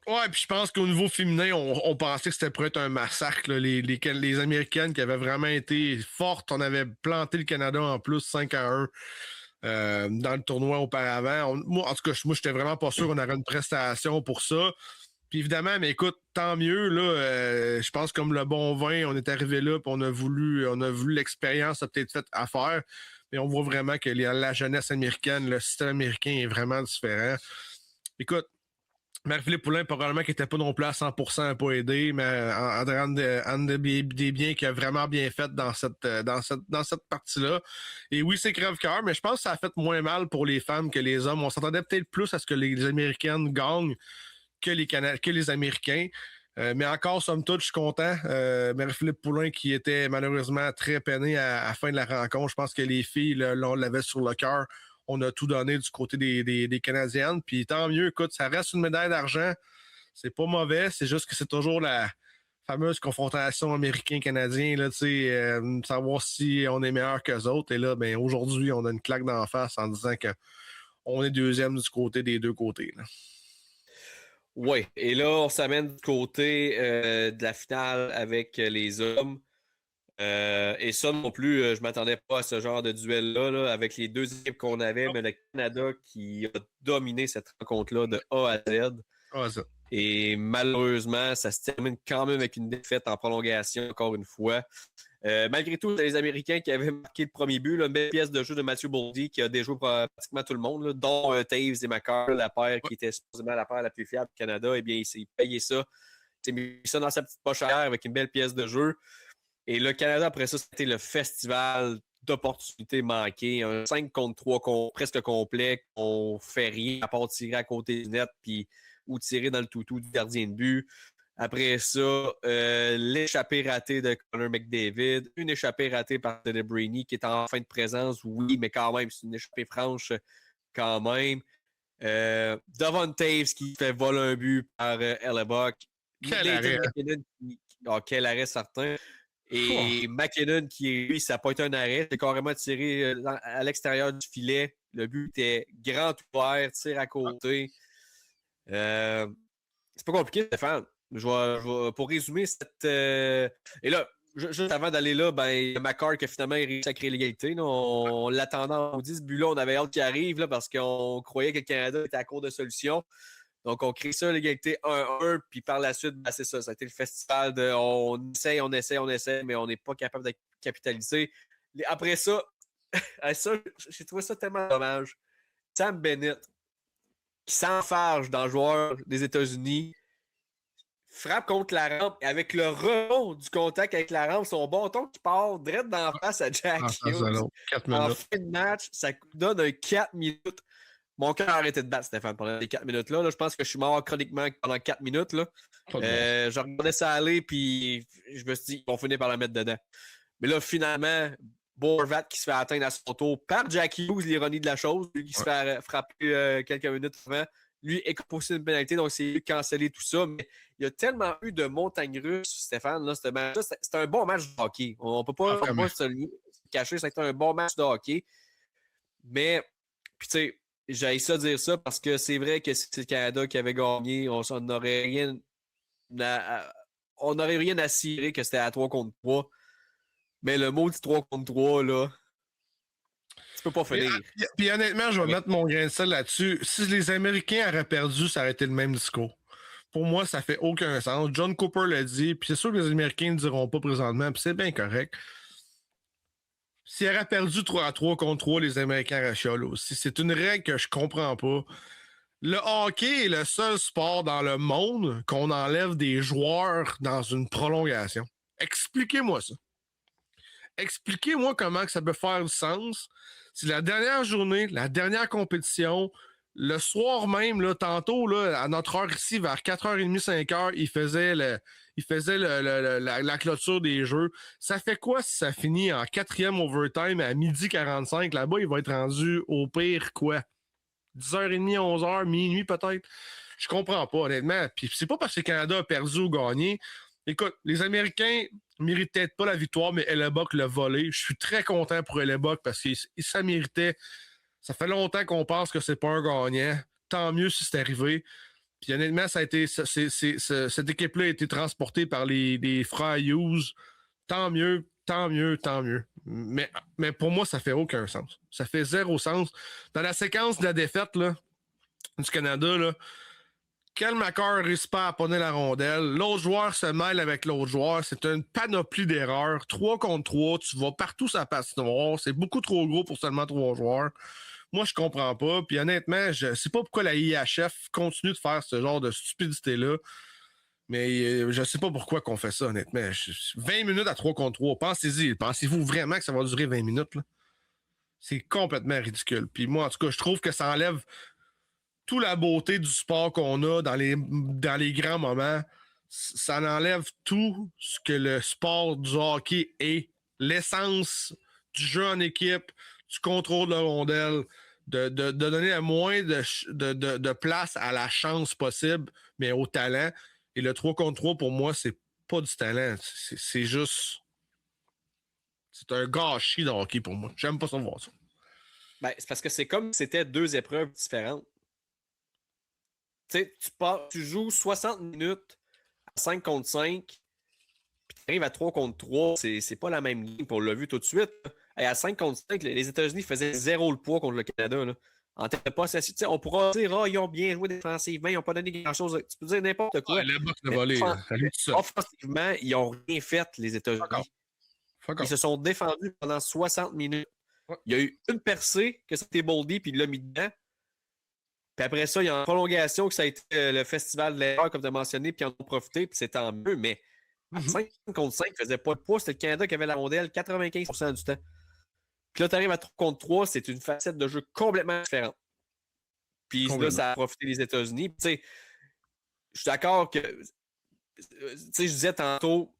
Ouais, puis je pense qu'au niveau féminin, on pensait que c'était pour être un massacre. Là. Les Américaines qui avaient vraiment été fortes, on avait planté le Canada en plus 5-1 dans le tournoi auparavant. En tout cas, moi, j'étais vraiment pas sûr qu'on aurait une prestation pour ça. Puis évidemment, mais écoute, tant mieux, là, je pense comme le bon vin, on est arrivé là, puis on a voulu l'expérience, ça a peut-être fait affaire, mais on voit vraiment que la jeunesse américaine, le système américain est vraiment différent. Écoute, Marie-Philippe Poulin, probablement qui n'était pas non plus à 100% à pas aider, mais Anne Desbiens qui a vraiment bien fait dans cette partie-là. Et oui, c'est crève-cœur, mais je pense que ça a fait moins mal pour les femmes que les hommes. On s'attendait peut-être plus à ce que les Américaines gagnent que les Américains. Mais encore, somme toute, je suis content. Marie-Philippe Poulin qui était malheureusement très peiné à la fin de la rencontre. Je pense que les filles, là, on l'avait sur le cœur. On a tout donné du côté des Canadiennes. Puis tant mieux, écoute, ça reste une médaille d'argent. C'est pas mauvais. C'est juste que c'est toujours la fameuse confrontation américain-canadien, là, savoir si on est meilleur qu'eux autres. Et là, ben, aujourd'hui, on a une claque d'en face en disant qu'on est deuxième du côté des deux côtés. Là. Oui, et là, on s'amène du côté de la finale avec les hommes. Et ça non plus, je ne m'attendais pas à ce genre de duel-là, là, avec les deux équipes qu'on avait, mais le Canada qui a dominé cette rencontre-là de A à Z. Et malheureusement, ça se termine quand même avec une défaite en prolongation, encore une fois. Malgré tout, c'est les Américains qui avaient marqué le premier but. Là, une belle pièce de jeu de Matthew Boldy qui a déjoué pratiquement tout le monde, là, dont Taves et McCarr, la paire qui était supposément la paire la plus fiable du Canada. Eh bien, il s'est payé ça. Il s'est mis ça dans sa petite poche arrière avec une belle pièce de jeu. Et le Canada, après ça, c'était le festival d'opportunités manquées. Un 5 contre 3 presque complet. On fait rien à part tirer à côté du net ou tirer dans le toutou du gardien de but. Après ça, l'échappée ratée de Connor McDavid, une échappée ratée par Teddy Brainy qui est en fin de présence, oui, mais quand même, c'est une échappée franche quand même. Devon Taves qui fait voler un but par Hellebuck. Quel arrêt! Quel arrêt certain. Et McKinnon, lui, ça n'a pas été un arrêt, c'est carrément tiré à l'extérieur du filet. Le but était grand ouvert, tir à côté. C'est pas compliqué, Stéphane. Pour résumer cette. Et là, juste avant d'aller là, ben, McCarr qui a finalement réussi à créer l'égalité. On l'attendait en 10 but-là, on avait hâte qu'il arrive là, parce qu'on croyait que le Canada était à court de solutions. Donc, on crée ça, l'égalité 1-1, puis par la suite, ben, c'est ça. Ça a été le festival de on essaie, mais on n'est pas capable de capitaliser. Après ça, j'ai trouvé ça tellement dommage. Sam Bennett, qui s'enfarge dans le joueur des États-Unis, frappe contre la rampe et avec le rebond du contact avec la rampe, son bâton qui part direct dans la face à Jack Hughes. En fin de match, ça donne un 4 minutes. Mon cœur a arrêté de battre, Stéphane, pendant les 4 minutes-là. Là, je pense que je suis mort chroniquement pendant 4 minutes. Là. Je regardais ça aller, puis je me suis dit, ils vont finir par la mettre dedans. Mais là, finalement, Horvat qui se fait atteindre à son tour par Jack Hughes, l'ironie de la chose, lui qui se fait frapper quelques minutes avant. Lui est aussi une pénalité, donc c'est lui qui a cancellé tout ça. Mais il y a tellement eu de montagnes russes, Stéphane. Là, c'était un bon match de hockey. On ne peut pas se cacher, c'était un bon match de hockey. Mais, puis tu sais, j'ai ça dire ça parce que c'est vrai que si c'est le Canada qui avait gagné, on n'aurait rien à cirer que c'était à 3 contre 3. Mais le mot du 3 contre 3, là, tu peux pas finir. Puis honnêtement, je vais mettre mon grain de sel là-dessus. Si les Américains auraient perdu, ça aurait été le même discours. Pour moi, ça fait aucun sens. John Cooper l'a dit, puis c'est sûr que les Américains ne diront pas présentement, puis c'est bien correct. S'ils auraient perdu 3 à 3 contre 3, les Américains auraient chialé aussi. C'est une règle que je comprends pas. Le hockey est le seul sport dans le monde qu'on enlève des joueurs dans une prolongation. Expliquez-moi ça. Expliquez-moi comment que ça peut faire du sens. C'est la dernière journée, la dernière compétition, le soir même, là, tantôt, là, à notre heure ici, vers 4h30, 5h, il faisait la clôture des jeux. Ça fait quoi si ça finit en 4e overtime à 12h45? Là-bas, il va être rendu au pire quoi? 10h30, 11h, minuit peut-être? Je comprends pas, honnêtement. Puis c'est pas parce que le Canada a perdu ou gagné. Écoute, les Américains méritent peut-être pas la victoire, mais Hellebuck l'a volé. Je suis très content pour Hellebuck parce que ça méritait. Ça fait longtemps qu'on pense que c'est pas un gagnant. Tant mieux si c'est arrivé. Puis honnêtement, ça a été, cette équipe-là a été transportée par les frères Hughes. Tant mieux. Mais pour moi, ça fait aucun sens. Ça fait zéro sens. Dans la séquence de la défaite là, du Canada, là, Cal McCarr ne réussit pas à ponner la rondelle. L'autre joueur se mêle avec l'autre joueur. C'est une panoplie d'erreurs. 3 contre 3. Tu vas partout sur la patinoire. C'est beaucoup trop gros pour seulement 3 joueurs. Moi, je comprends pas. Puis honnêtement, je sais pas pourquoi la IHF continue de faire ce genre de stupidité-là. Mais je sais pas pourquoi qu'on fait ça, honnêtement. 20 minutes à 3 contre 3. Pensez-y. Pensez-vous vraiment que ça va durer 20 minutes? Là? C'est complètement ridicule. Puis moi, en tout cas, je trouve que ça enlève toute la beauté du sport qu'on a dans les grands moments. Ça enlève tout ce que le sport du hockey est. L'essence du jeu en équipe, du contrôle de la rondelle, de donner le moins de place à la chance possible, mais au talent. Et le 3 contre 3, pour moi, c'est pas du talent. C'est juste... C'est un gâchis de hockey pour moi. J'aime pas ça voir ça. Ben, c'est parce que c'est comme si c'était 2 épreuves différentes. Tu sais, tu joues 60 minutes à 5 contre 5, puis tu arrives à 3 contre 3, c'est pas la même game, on l'a vu tout de suite. Et à 5 contre 5, les États-Unis faisaient 0 le poids contre le Canada. Là. en termes de possession, on pourra dire ils ont bien joué défensivement, ils n'ont pas donné grand-chose. Tu peux dire n'importe quoi. Ouais, le box de Mais volée, à lui tout seul. offensivement, ils n'ont rien fait, les États-Unis. Ils se sont défendus pendant 60 minutes. Ouais. Il y a eu une percée que c'était Boldy, puis il l'a mis dedans. Puis après ça, il y a une prolongation que ça a été le festival de l'erreur, comme tu as mentionné, puis ils en ont profité, puis c'est tant mieux. Mais à 5 contre 5, ne faisait pas de poids. C'était le Canada qui avait la rondelle 95% du temps. Puis là, tu arrives à 3 contre 3, c'est une facette de jeu complètement différente. Puis là, ça a profité des États-Unis. Tu sais, je suis d'accord que, tu sais, je disais tantôt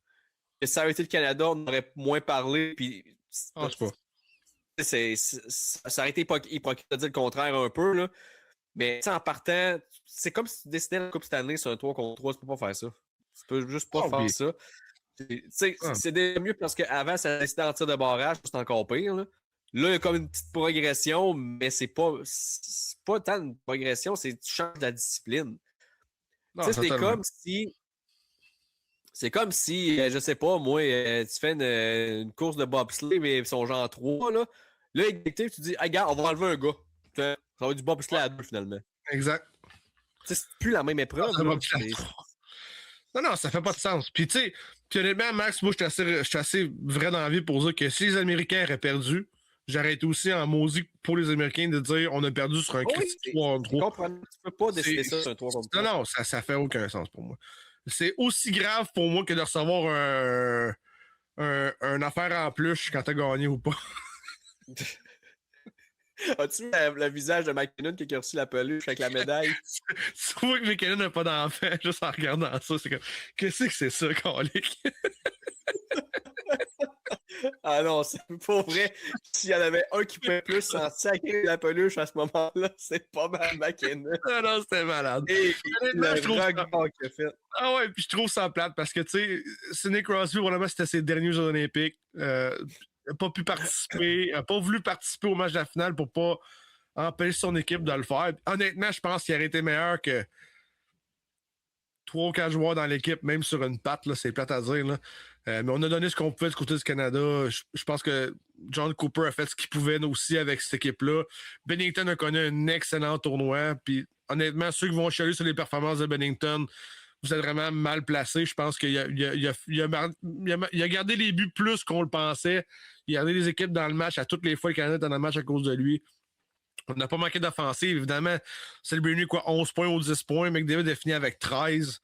que ça aurait été le Canada, on aurait moins parlé. Puis, c'est pas. Ça aurait été hypocrite de dire le contraire un peu, là. Mais en partant, c'est comme si tu décidais la Coupe Stanley sur un 3 contre 3, tu peux pas faire ça. Tu peux juste pas faire ça. C'est mieux parce qu'avant, ça décidait en tir de barrage, c'est encore pire. Là, il y a comme une petite progression, mais c'est pas tant une progression, c'est tu changes la discipline. C'est comme si, je sais pas, moi, tu fais une course de bobsleigh, mais ils sont genre 3, là. Là, égalité, tu dis, hey, gars, on va enlever un gars. Ça va être du bobsleigh à 2, finalement. Exact. C'est plus la même épreuve. Non, ça fait pas de sens. Puis, tu sais, honnêtement, Max, moi, je suis assez vrai dans la vie pour dire que si les Américains auraient perdu, j'arrête aussi en maudit pour les Américains de dire on a perdu sur un critique 3 contre 3. Tu peux pas décider ça sur un 3 contre 3. Non, ça fait aucun sens pour moi. C'est aussi grave pour moi que de recevoir un affaire en plus quand t'as gagné ou pas. As-tu vu le visage de McKinnon qui a reçu la peluche avec la médaille? Tu vois que McKinnon n'a pas d'enfant juste en regardant ça. C'est comme, qu'est-ce que c'est ça, Calic? Ah non, c'est pas vrai. S'il y en avait un qui pouvait plus s'en sacrer la peluche à ce moment-là, c'est pas mal McKinnon. Non, c'était malade. Et je trouve ça... qu'il a fait. Ah ouais, puis je trouve ça plate parce que, tu sais, Sidney Crosby, vraiment, c'était ses derniers Jeux olympiques. Il n'a pas pu participer, il n'a pas voulu participer au match de la finale pour pas empêcher son équipe de le faire. Honnêtement, je pense qu'il aurait été meilleur que 3 ou 4 joueurs dans l'équipe, même sur une patte, là, c'est plate à dire. Là. Mais on a donné ce qu'on pouvait du côté du Canada. Je pense que John Cooper a fait ce qu'il pouvait aussi avec cette équipe-là. Bennington a connu un excellent tournoi. Puis honnêtement, ceux qui vont chialer sur les performances de Bennington, vous êtes vraiment mal placés. Je pense qu'il a gardé les buts plus qu'on le pensait. Il a gardé les équipes dans le match à toutes les fois. Le Canada est dans le match à cause de lui. On n'a pas manqué d'offensive. Évidemment, c'est le Bruni, 11 points ou 10 points. McDavid a fini avec 13.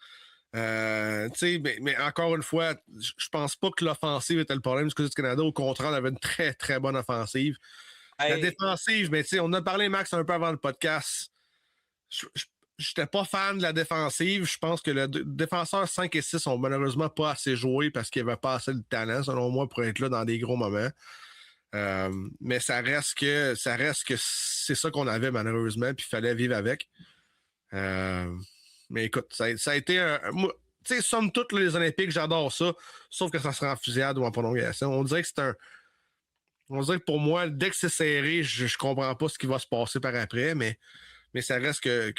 Mais encore une fois, je pense pas que l'offensive était le problème du côté du Canada. Au contraire, on avait une très, très bonne offensive. La défensive, mais on a parlé, Max, un peu avant le podcast. Je n'étais pas fan de la défensive. Je pense que les défenseurs 5 et 6 ont malheureusement pas assez joué parce qu'il n'y avait pas assez de talent, selon moi, pour être là dans des gros moments. Mais ça reste que c'est ça qu'on avait malheureusement, puis il fallait vivre avec. Mais écoute, ça a été tu sais, somme toute, les Olympiques, j'adore ça, sauf que ça sera en fusillade ou en prolongation. On dirait que pour moi, dès que c'est serré, je comprends pas ce qui va se passer par après, mais ça reste que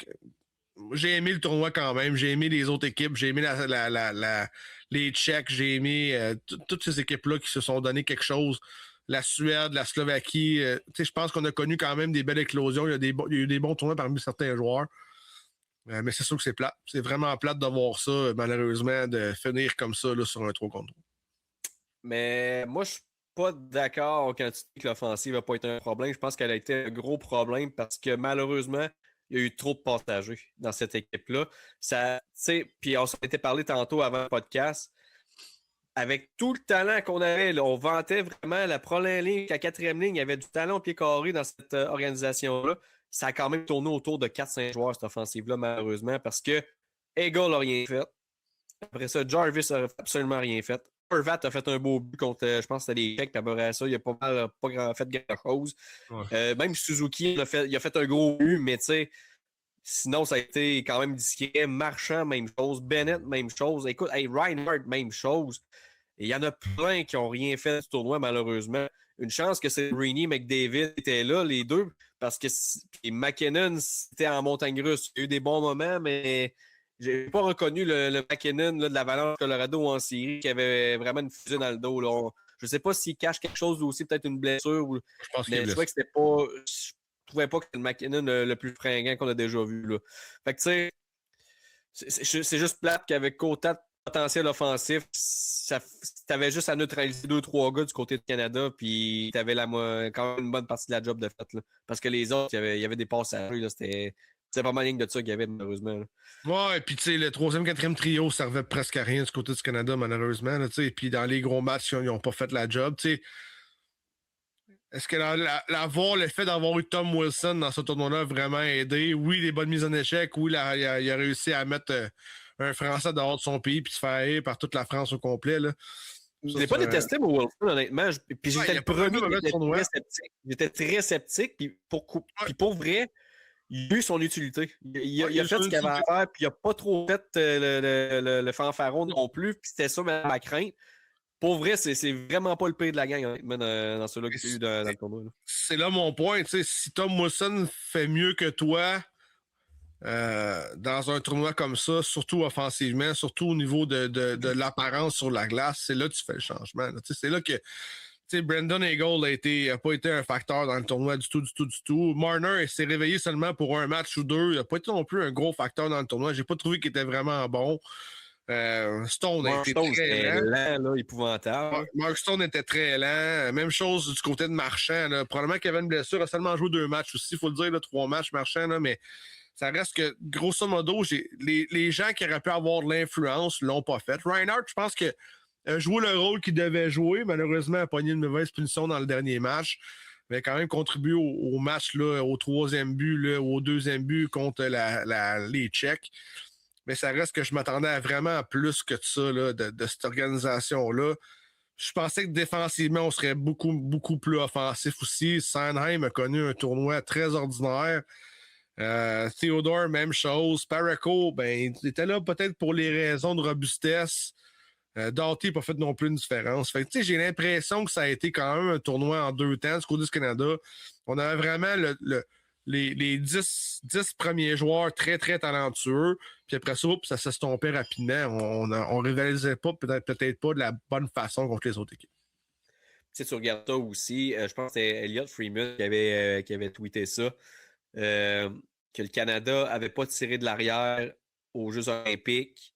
j'ai aimé le tournoi quand même, j'ai aimé les autres équipes, j'ai aimé les Tchèques, j'ai aimé toutes ces équipes-là qui se sont donné quelque chose. La Suède, la Slovaquie, je pense qu'on a connu quand même des belles éclosions. Il y a eu des bons tournois parmi certains joueurs. Mais c'est sûr que c'est plate. C'est vraiment plate de voir ça, malheureusement, de finir comme ça là, sur un 3 contre 3. Mais moi, je suis pas d'accord quand tu dis que l'offensive n'a pas été un problème. Je pense qu'elle a été un gros problème parce que malheureusement, il y a eu trop de passagers dans cette équipe-là. Puis on s'en était parlé tantôt avant le podcast. Avec tout le talent qu'on avait, là, on vantait vraiment la première ligne, la quatrième ligne, il y avait du talent au pied carré dans cette organisation-là. Ça a quand même tourné autour de 4-5 joueurs, cette offensive-là, malheureusement, parce que Eagle n'a rien fait. Après ça, Jarvis n'a absolument rien fait. Horvat a fait un beau but contre, je pense que c'était les Tchèques, puis après ça, il n'a pas fait grand-chose. Ouais. Même Suzuki, il a fait un gros but, mais tu sais, sinon, ça a été quand même discret. Marchand, même chose. Bennett, même chose. Écoute, Reinhardt, même chose. Et il y en a plein qui n'ont rien fait du tournoi, malheureusement. Une chance que c'est Rainey, McDavid étaient là, les deux, parce que McKinnon, c'était en montagne russe. Il y a eu des bons moments, mais j'ai pas reconnu le McKinnon là, de l'Avalanche Colorado en série qui avait vraiment une fusée dans le dos. Là. Je sais pas s'il cache quelque chose ou aussi peut-être une blessure. Je pense mais je crois que c'était pas... trouvais pas que c'était le McKinnon le plus fringant qu'on a déjà vu. Là. Fait que, tu sais, c'est juste plate qu'avec autant de potentiel offensif, t'avais juste à neutraliser 2-3 gars du côté du Canada, puis t'avais quand même une bonne partie de la job de fait. Là. Parce que les autres, il y avait des passes à rue, c'était pas mal ligne de ça qu'il y avait, malheureusement. Là. Ouais, et puis tu sais, le 3e, 4e trio servait presque à rien du côté du Canada, malheureusement. Et puis dans les gros matchs, ils n'ont pas fait la job. T'sais. Est-ce que le fait d'avoir eu Tom Wilson dans ce tournoi-là a vraiment aidé? Oui, les bonnes mises en échec. Oui, il a réussi à mettre un Français dehors de son pays puis se faire haïr par toute la France au complet. Là. Je l'ai pas détesté, moi, Wilson, honnêtement. Puis j'étais le premier. J'étais très sceptique. Puis pour vrai, il a eu son utilité. Il a fait ce qu'il avait à faire, puis il n'a pas trop fait le fanfaron non plus. Puis c'était ça ma crainte. Pour vrai, c'est vraiment pas le pire de la gang, honnêtement, dans ceux-là qu'il y a eu dans le tournoi. Là. C'est là mon point. Si Tom Wilson fait mieux que toi dans un tournoi comme ça, surtout offensivement, surtout au niveau de l'apparence sur la glace, c'est là que tu fais le changement. Là. C'est là que Brendan Eagle n'a pas été un facteur dans le tournoi du tout. Marner s'est réveillé seulement pour un match ou deux. Il n'a pas été non plus un gros facteur dans le tournoi. J'ai pas trouvé qu'il était vraiment bon. Stone a été très lent, là, épouvantable. Mark Stone était très lent. Même chose du côté de Marchand. Là. Probablement qu'il avait une blessure. Il a seulement joué 2 matchs aussi. Il faut le dire, là, 3 matchs, Marchand. Là, mais ça reste que, grosso modo, les gens qui auraient pu avoir de l'influence ne l'ont pas fait. Reinhardt, je pense que a joué le rôle qu'il devait jouer. Malheureusement, a pogné une mauvaise punition dans le dernier match. Mais a quand même contribué au match, là, au 3e but, là, au 2e but contre les Tchèques. Mais ça reste que je m'attendais à vraiment plus que ça, là, de cette organisation-là. Je pensais que défensivement, on serait beaucoup, beaucoup plus offensif aussi. Sanheim a connu un tournoi très ordinaire. Theodore, même chose. Parayko, ben, il était là peut-être pour les raisons de robustesse. Doughty n'a pas fait non plus une différence. Fait que, j'ai l'impression que ça a été quand même un tournoi en 2 temps du côté du Canada. On avait vraiment les 10 premiers joueurs très, très talentueux. Puis après ça, ça s'estompait rapidement. On ne rivalisait pas, peut-être pas de la bonne façon contre les autres équipes. Tu sais, tu regardes ça aussi. Je pense que c'était Elliot Freeman qui avait tweeté ça. Que le Canada n'avait pas tiré de l'arrière aux Jeux olympiques.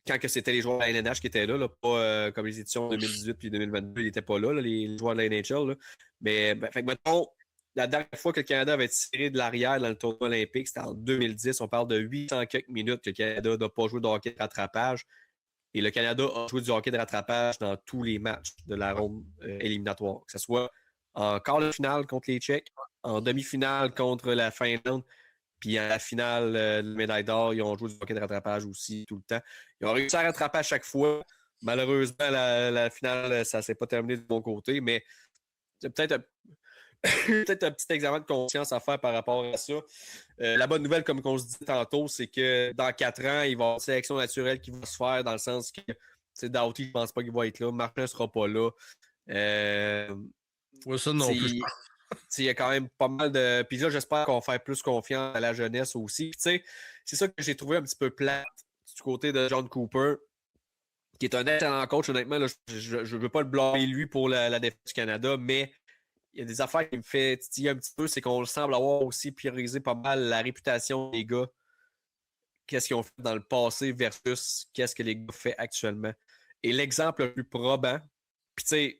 Quand que c'était les joueurs de la LNH qui étaient là pas comme les éditions 2018 puis 2022, ils n'étaient pas là, les joueurs de la NHL. Là. Mais, fait que mettons, la dernière fois que le Canada avait tiré de l'arrière dans le tournoi olympique, c'était en 2010. On parle de 800 quelques minutes que le Canada n'a pas joué de hockey de rattrapage. Et le Canada a joué du hockey de rattrapage dans tous les matchs de la ronde éliminatoire. Que ce soit en quart de finale contre les Tchèques, en demi-finale contre la Finlande, puis en la finale de la médaille d'or, ils ont joué du hockey de rattrapage aussi tout le temps. Ils ont réussi à rattraper à chaque fois. Malheureusement, la finale, ça ne s'est pas terminé de mon côté, mais c'est peut-être un petit examen de conscience à faire par rapport à ça. La bonne nouvelle, comme on se dit tantôt, c'est que dans 4 ans, il va y avoir une sélection naturelle qui va se faire dans le sens que Doughty, je ne pense pas qu'il va être là. Martin ne sera pas là. Ça non plus. Il y a quand même pas mal de. Puis là, j'espère qu'on va faire plus confiance à la jeunesse aussi. C'est ça que j'ai trouvé un petit peu plate du côté de John Cooper, qui est un excellent coach, honnêtement. Là, je ne veux pas le blâmer lui pour la défaite du Canada, mais il y a des affaires qui me fait titiller un petit peu, c'est qu'on semble avoir aussi priorisé pas mal la réputation des gars. Qu'est-ce qu'ils ont fait dans le passé versus qu'est-ce que les gars font actuellement. Et l'exemple le plus probant, puis tu sais,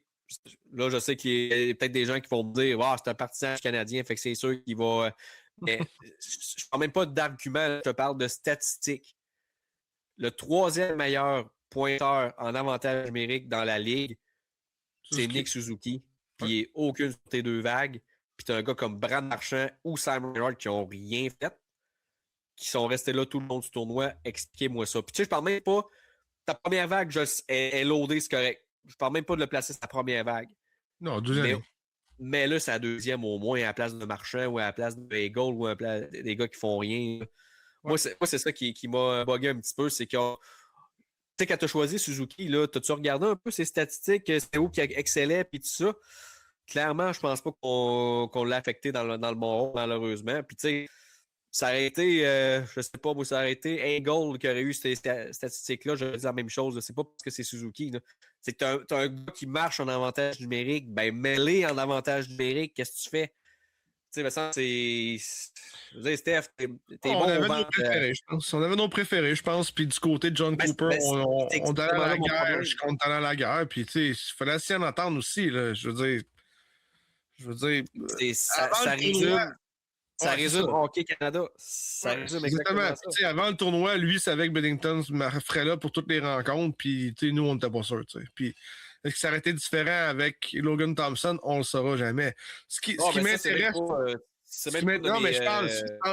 là, je sais qu'il y a peut-être des gens qui vont me dire c'est un partisan canadien, fait que c'est sûr qu'il va. Mais je ne parle même pas d'argument, je te parle de statistiques. Le 3e meilleur pointeur en avantage numérique dans la ligue, c'est Nick Suzuki. Puis il n'y a aucune sur tes 2 vagues. Puis tu as un gars comme Brad Marchand ou Simon Reinhart qui n'ont rien fait, qui sont restés là tout le long du tournoi. Expliquez-moi ça. Puis tu sais, je parle même pas. Ta première vague est loadée, c'est correct. Je parle même pas de le placer sur ta première vague. Non, 2e. Mais là, c'est la 2e au moins à la place de Marchand ou à la place de Eagle ou à la place des gars qui font rien. Ouais. Moi, c'est ça qui m'a bugué un petit peu. C'est que, tu sais, quand tu as choisi Suzuki, là, t'as-tu regardé un peu ses statistiques? C'est où qui excellait puis tout ça? Clairement, je pense pas qu'on l'a affecté dans le bon rôle, malheureusement. Puis, tu sais, ça aurait été, je sais pas où ça aurait été, Eagle qui aurait eu ces statistiques-là, je vais dire la même chose. C'est pas parce que c'est Suzuki. Là. C'est que tu as un gars qui marche en avantage numérique, ben mêlé en avantage numérique, qu'est-ce que tu fais? sais, me semble c'est. Je veux dire, Steph, t'es On bon au avait nos ventre. préférés, je pense. On avait nos préférés, je pense. Puis du côté de John Ben, Cooper, ben, c'est on allait à exactement la là mon guerre. problème. Je compte aller à la guerre. Puis, tu sais, il fallait s'y en entendre aussi. Là. Je veux dire, Ça avant le tournoi. résume. Ça Ouais, c'est résume ça. Hockey Canada. Ça Ouais, résume exactement. exactement Puis, ça. tu sais, avant le tournoi, lui, savait que Bennington ferait là pour toutes les rencontres. Puis, tu sais, nous, on n'était pas sûrs. Tu sais. Puis, est-ce que ça aurait été différent avec Logan Thompson? On ne le saura jamais. Ce qui Ça, c'est même m'intéresse. pas. C'est même pas Non, de mais mes,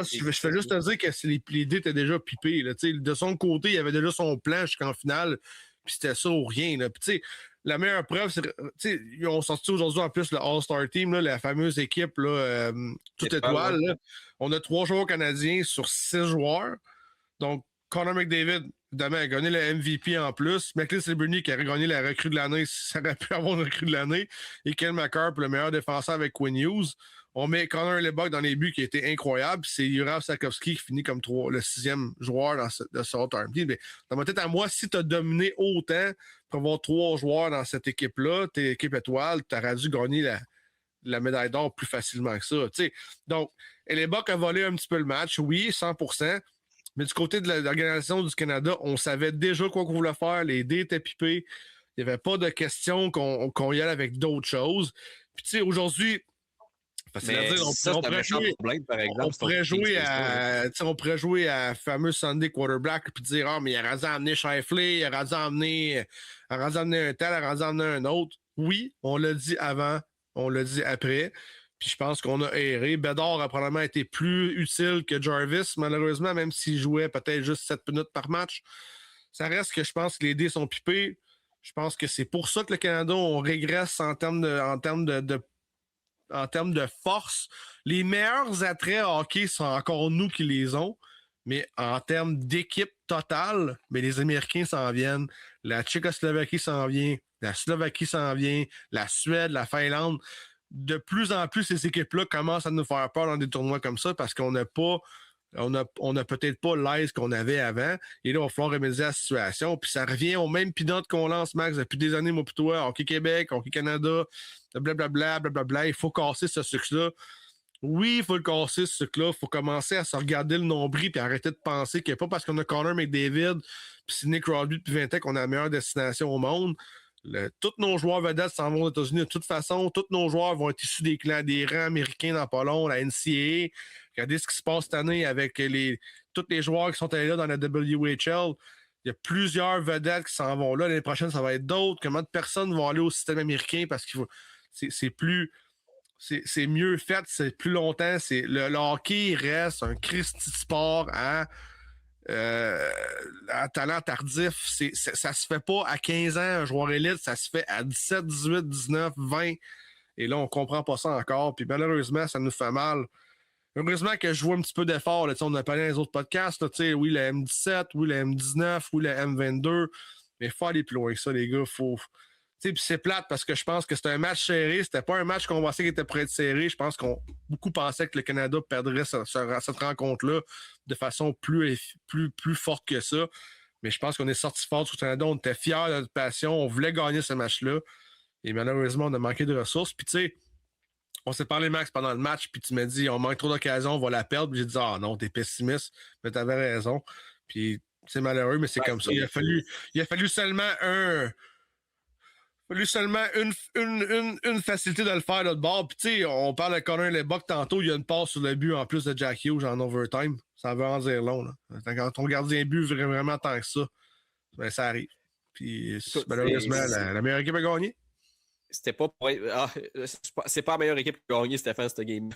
je fais juste te dire que les dés étaient déjà pipés. Là. De son côté, il avait déjà son plan jusqu'en finale. Puis c'était ça ou rien. Là. Puis, tu sais, la meilleure preuve, c'est ils ont sorti aujourd'hui en plus le All-Star Team, là, la fameuse équipe là, toute étoile. Là. On a 3 joueurs canadiens sur 6 joueurs. Donc, Connor McDavid, évidemment, a gagné le MVP en plus. McLean Silberny qui a gagné la recrue de l'année, ça aurait pu avoir une recrue de l'année. Et Ken McCarr, le meilleur défenseur avec Quinn Hughes. On met Connor Lebock dans les buts qui a été incroyable. C'est Juraj Sakowski qui finit comme le 6e joueur de ce All-Star Team. Mais dans ma tête à moi, si tu as dominé autant pour avoir 3 joueurs dans cette équipe-là, t'es équipe étoile, tu aurais dû gagner la médaille d'or plus facilement que ça. T'sais. Donc, Lebock a volé un petit peu le match, oui, 100%. Mais du côté de l'Organisation du Canada, on savait déjà quoi qu'on voulait faire. Les dés étaient pipés. Il n'y avait pas de question qu'on y allait avec d'autres choses. Puis, tu sais, aujourd'hui, facile à dire, on pourrait jouer, problème, par exemple, on pourrait jouer à fameux Sunday Quarterback puis dire, ah, mais il a rasé amener Shifley, il a rasé amener un tel, il a rasé amener un autre. Oui, on l'a dit avant, on l'a dit après. Puis je pense qu'on a erré. Bédard a probablement été plus utile que Jarvis, malheureusement, même s'il jouait peut-être juste 7 minutes par match. Ça reste que je pense que les dés sont pipés. Je pense que c'est pour ça que le Canada, on régresse en termes de force. Les meilleurs attraits hockey sont encore nous qui les ont. Mais en termes d'équipe totale, mais les Américains s'en viennent. La Tchécoslovaquie s'en vient. La Slovaquie s'en vient. La Suède, la Finlande. De plus en plus, ces équipes-là commencent à nous faire peur dans des tournois comme ça parce qu'on n'a pas, on a peut-être pas l'aise qu'on avait avant. Et là, il va falloir remédier à la situation. Puis ça revient au même pilote qu'on lance, Max, depuis des années, moi, puis toi, Hockey Québec, Hockey Canada, blablabla. Il faut casser ce sucre-là. Oui, il faut le casser, ce sucre-là. Il faut commencer à se regarder le nombril puis arrêter de penser que pas parce qu'on a Connor McDavid puis Sidney Crosby depuis 20 ans qu'on a la meilleure destination au monde. Tous nos joueurs vedettes s'en vont aux États-Unis de toute façon. Tous nos joueurs vont être issus des rangs américains dans pas long, la NCAA. Regardez ce qui se passe cette année avec tous les joueurs qui sont allés là dans la WHL. Il y a plusieurs vedettes qui s'en vont là. L'année prochaine, ça va être d'autres. Comment de personnes vont aller au système américain parce que c'est mieux fait, c'est plus longtemps. Le hockey reste un Christy sport à talent tardif. Ça se fait pas à 15 ans, un joueur élite, ça se fait à 17, 18, 19, 20. Et là, on comprend pas ça encore. Puis malheureusement, ça nous fait mal. Heureusement que je vois un petit peu d'effort. Là, on a parlé dans les autres podcasts. Là, oui, la M17, oui, la M19, oui, la M22. Mais il faut aller plus loin que ça, les gars. Puis c'est plate parce que je pense que c'était un match serré. C'était pas un match qu'on pensait qui était prêt de serré. Je pense qu'on beaucoup pensaient que le Canada perdrait cette rencontre-là de façon plus forte que ça. Mais je pense qu'on est sorti fort du Canada. On était fiers de notre passion. On voulait gagner ce match-là. Et malheureusement, on a manqué de ressources. Puis tu sais, on s'est parlé, Max, pendant le match. Puis tu m'as dit, on manque trop d'occasions, on va la perdre. Puis j'ai dit, ah non, t'es pessimiste. Mais t'avais raison. Puis c'est malheureux, mais c'est comme ça. Il a fallu seulement une facilité de le faire de l'autre bord. Puis, tu sais, on parle de Connor Lebock tantôt, il y a une passe sur le but en plus de Jack Hughes en overtime. Ça veut en dire long. Là. Quand ton gardien but vraiment tant que ça, ben, ça arrive. Puis, malheureusement, la meilleure équipe a gagné. C'était pas pour c'est pas la meilleure équipe qui a gagné, Stéphane, cette game.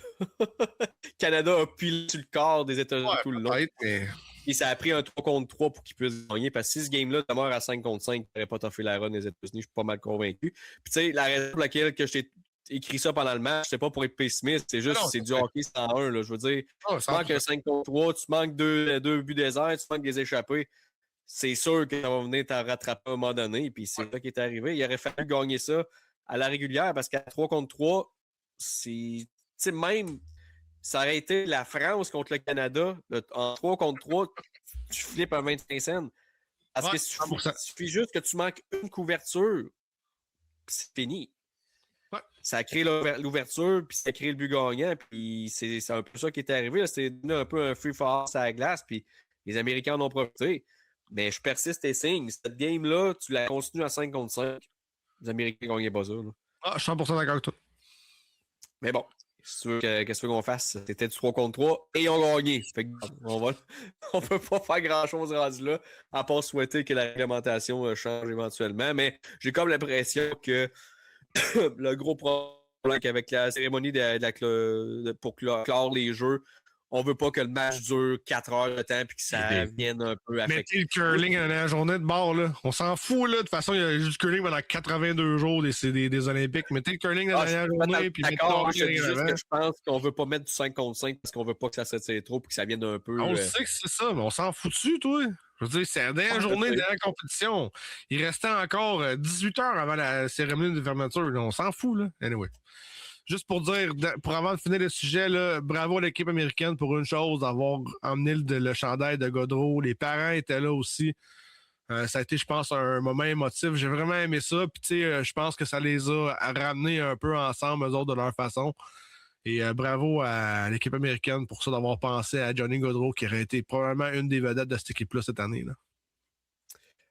Canada a pilé sur le corps des États-Unis tout le long. Mais... Et ça a pris un 3 contre 3 pour qu'ils puissent gagner. Parce que si ce game-là demeure à 5 contre 5, tu n'aurais pas toffé la run des États-Unis. Je suis pas mal convaincu. Puis tu sais, la raison pour laquelle que je t'ai écrit ça pendant le match, c'est pas pour être pessimiste. C'est juste c'est du hockey 101. Là. Je veux dire, tu manques un 5 contre 3, tu manques deux buts déserts, tu manques des échappés. C'est sûr que ça va venir t'en rattraper à un moment donné. Puis c'est ça qui est arrivé. Il aurait fallu gagner ça à la régulière parce qu'à 3 contre 3, c'est. Tu sais, même. Ça aurait été la France contre le Canada. En 3 contre 3, tu flippes un 25 cents. Parce que il suffit juste que tu manques une couverture, c'est fini. Ouais. ça a créé l'ouverture, puis ça a créé le but gagnant, puis c'est un peu ça qui est arrivé. Là. C'était un peu un free-fall sur la glace, puis les Américains en ont profité. Mais je persiste et signe. Cette game-là, tu la continues à 5 contre 5. Les Américains ne gagnaient pas ça. Là. Ah, je suis 100% d'accord avec toi. Mais bon, qu'est-ce que tu veux qu'on fasse? C'était du 3 contre 3 et ils ont gagné. Fait que, on peut pas faire grand-chose rendu là, à part souhaiter que la réglementation change éventuellement. Mais j'ai comme l'impression que le gros problème avec la cérémonie pour clore les jeux, on veut pas que le match dure 4 heures de temps et que ça vienne un peu affecter. Mettez le curling à la journée de bord, là. On s'en fout, là. De toute façon, il y a juste du curling pendant 82 jours des Olympiques. Mettez le curling dans la dernière journée. Puis d'accord, je dis juste que je pense qu'on veut pas mettre du 5 contre 5 parce qu'on veut pas que ça se tire trop et que ça vienne un peu. On sait que c'est ça, mais on s'en fout dessus, toi. Je veux dire, c'est la dernière journée de la compétition. Il restait encore 18 heures avant la cérémonie de fermeture. Là. On s'en fout, là. Anyway. Juste pour dire, pour avant de finir le sujet, là, bravo à l'équipe américaine pour une chose, d'avoir emmené le chandail de Gaudreau. Les parents étaient là aussi. Ça a été, je pense, un moment émotif. J'ai vraiment aimé ça. Puis, tu sais, je pense que ça les a ramenés un peu ensemble, eux autres, de leur façon. Et bravo à l'équipe américaine pour ça, d'avoir pensé à Johnny Gaudreau, qui aurait été probablement une des vedettes de cette équipe-là cette année. Là.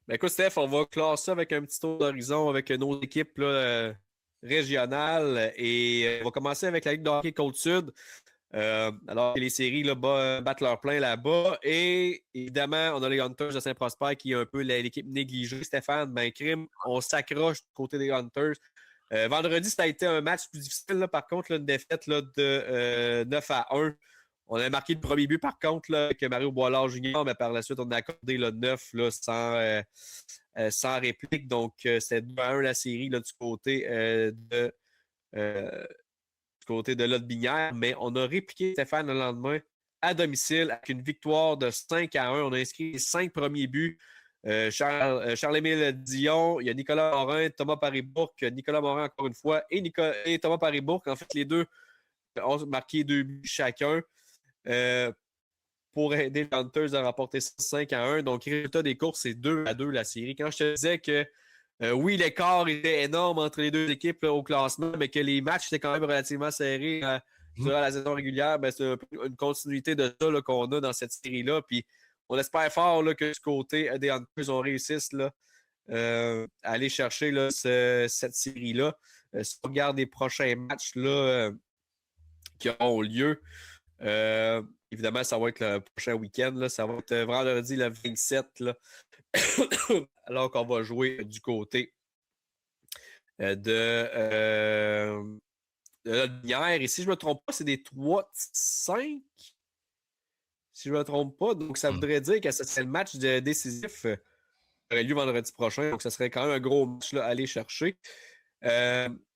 Ben écoute, Steph, on va classer avec un petit tour d'horizon avec nos équipes là, régionales. Et on va commencer avec la Ligue de hockey Côte-Sud. Alors que les séries là, battent leur plein là-bas. Et évidemment, on a les Hunters de Saint-Prosper qui est un peu l'équipe négligée. Stéphane, ben crime, on s'accroche du côté des Hunters. Vendredi, ça a été un match plus difficile. Là, par contre, là, une défaite là, de 9-1. On a marqué le premier but, par contre, là, avec Mario Boilard Junior, mais par la suite, on a accordé le 9 là, sans réplique. Donc, c'est 2-1 la série là, du côté de Lotbinière. Mais on a répliqué, Stéphane, le lendemain à domicile avec une victoire de 5-1. On a inscrit les 5 premiers buts. Charles-Émile Dion, il y a Nicolas Morin, Thomas Paribourque, Nicolas Morin encore une fois, et Thomas Paribourque. En fait, les deux ont marqué 2 buts chacun pour aider les Hunters à remporter 5-1. Donc, résultat des courses, c'est 2-2 la série. Quand je te disais que oui, l'écart était énorme entre les deux équipes là, au classement, mais que les matchs étaient quand même relativement serrés durant la saison régulière, ben, c'est une continuité de ça là, qu'on a dans cette série-là. Puis, on espère fort là, que du côté des Hunters, on réussisse là, à aller chercher là, cette série-là. Si on regarde les prochains matchs là, qui auront lieu, évidemment, ça va être le prochain week-end. Là, ça va être vendredi le 27, là, alors qu'on va jouer du côté de Lotbinière. Et si je ne me trompe pas, c'est des 3-5. Si je ne me trompe pas. Donc, ça voudrait dire que c'est le match décisif qui aurait lieu vendredi prochain. Donc, ça serait quand même un gros match là, à aller chercher.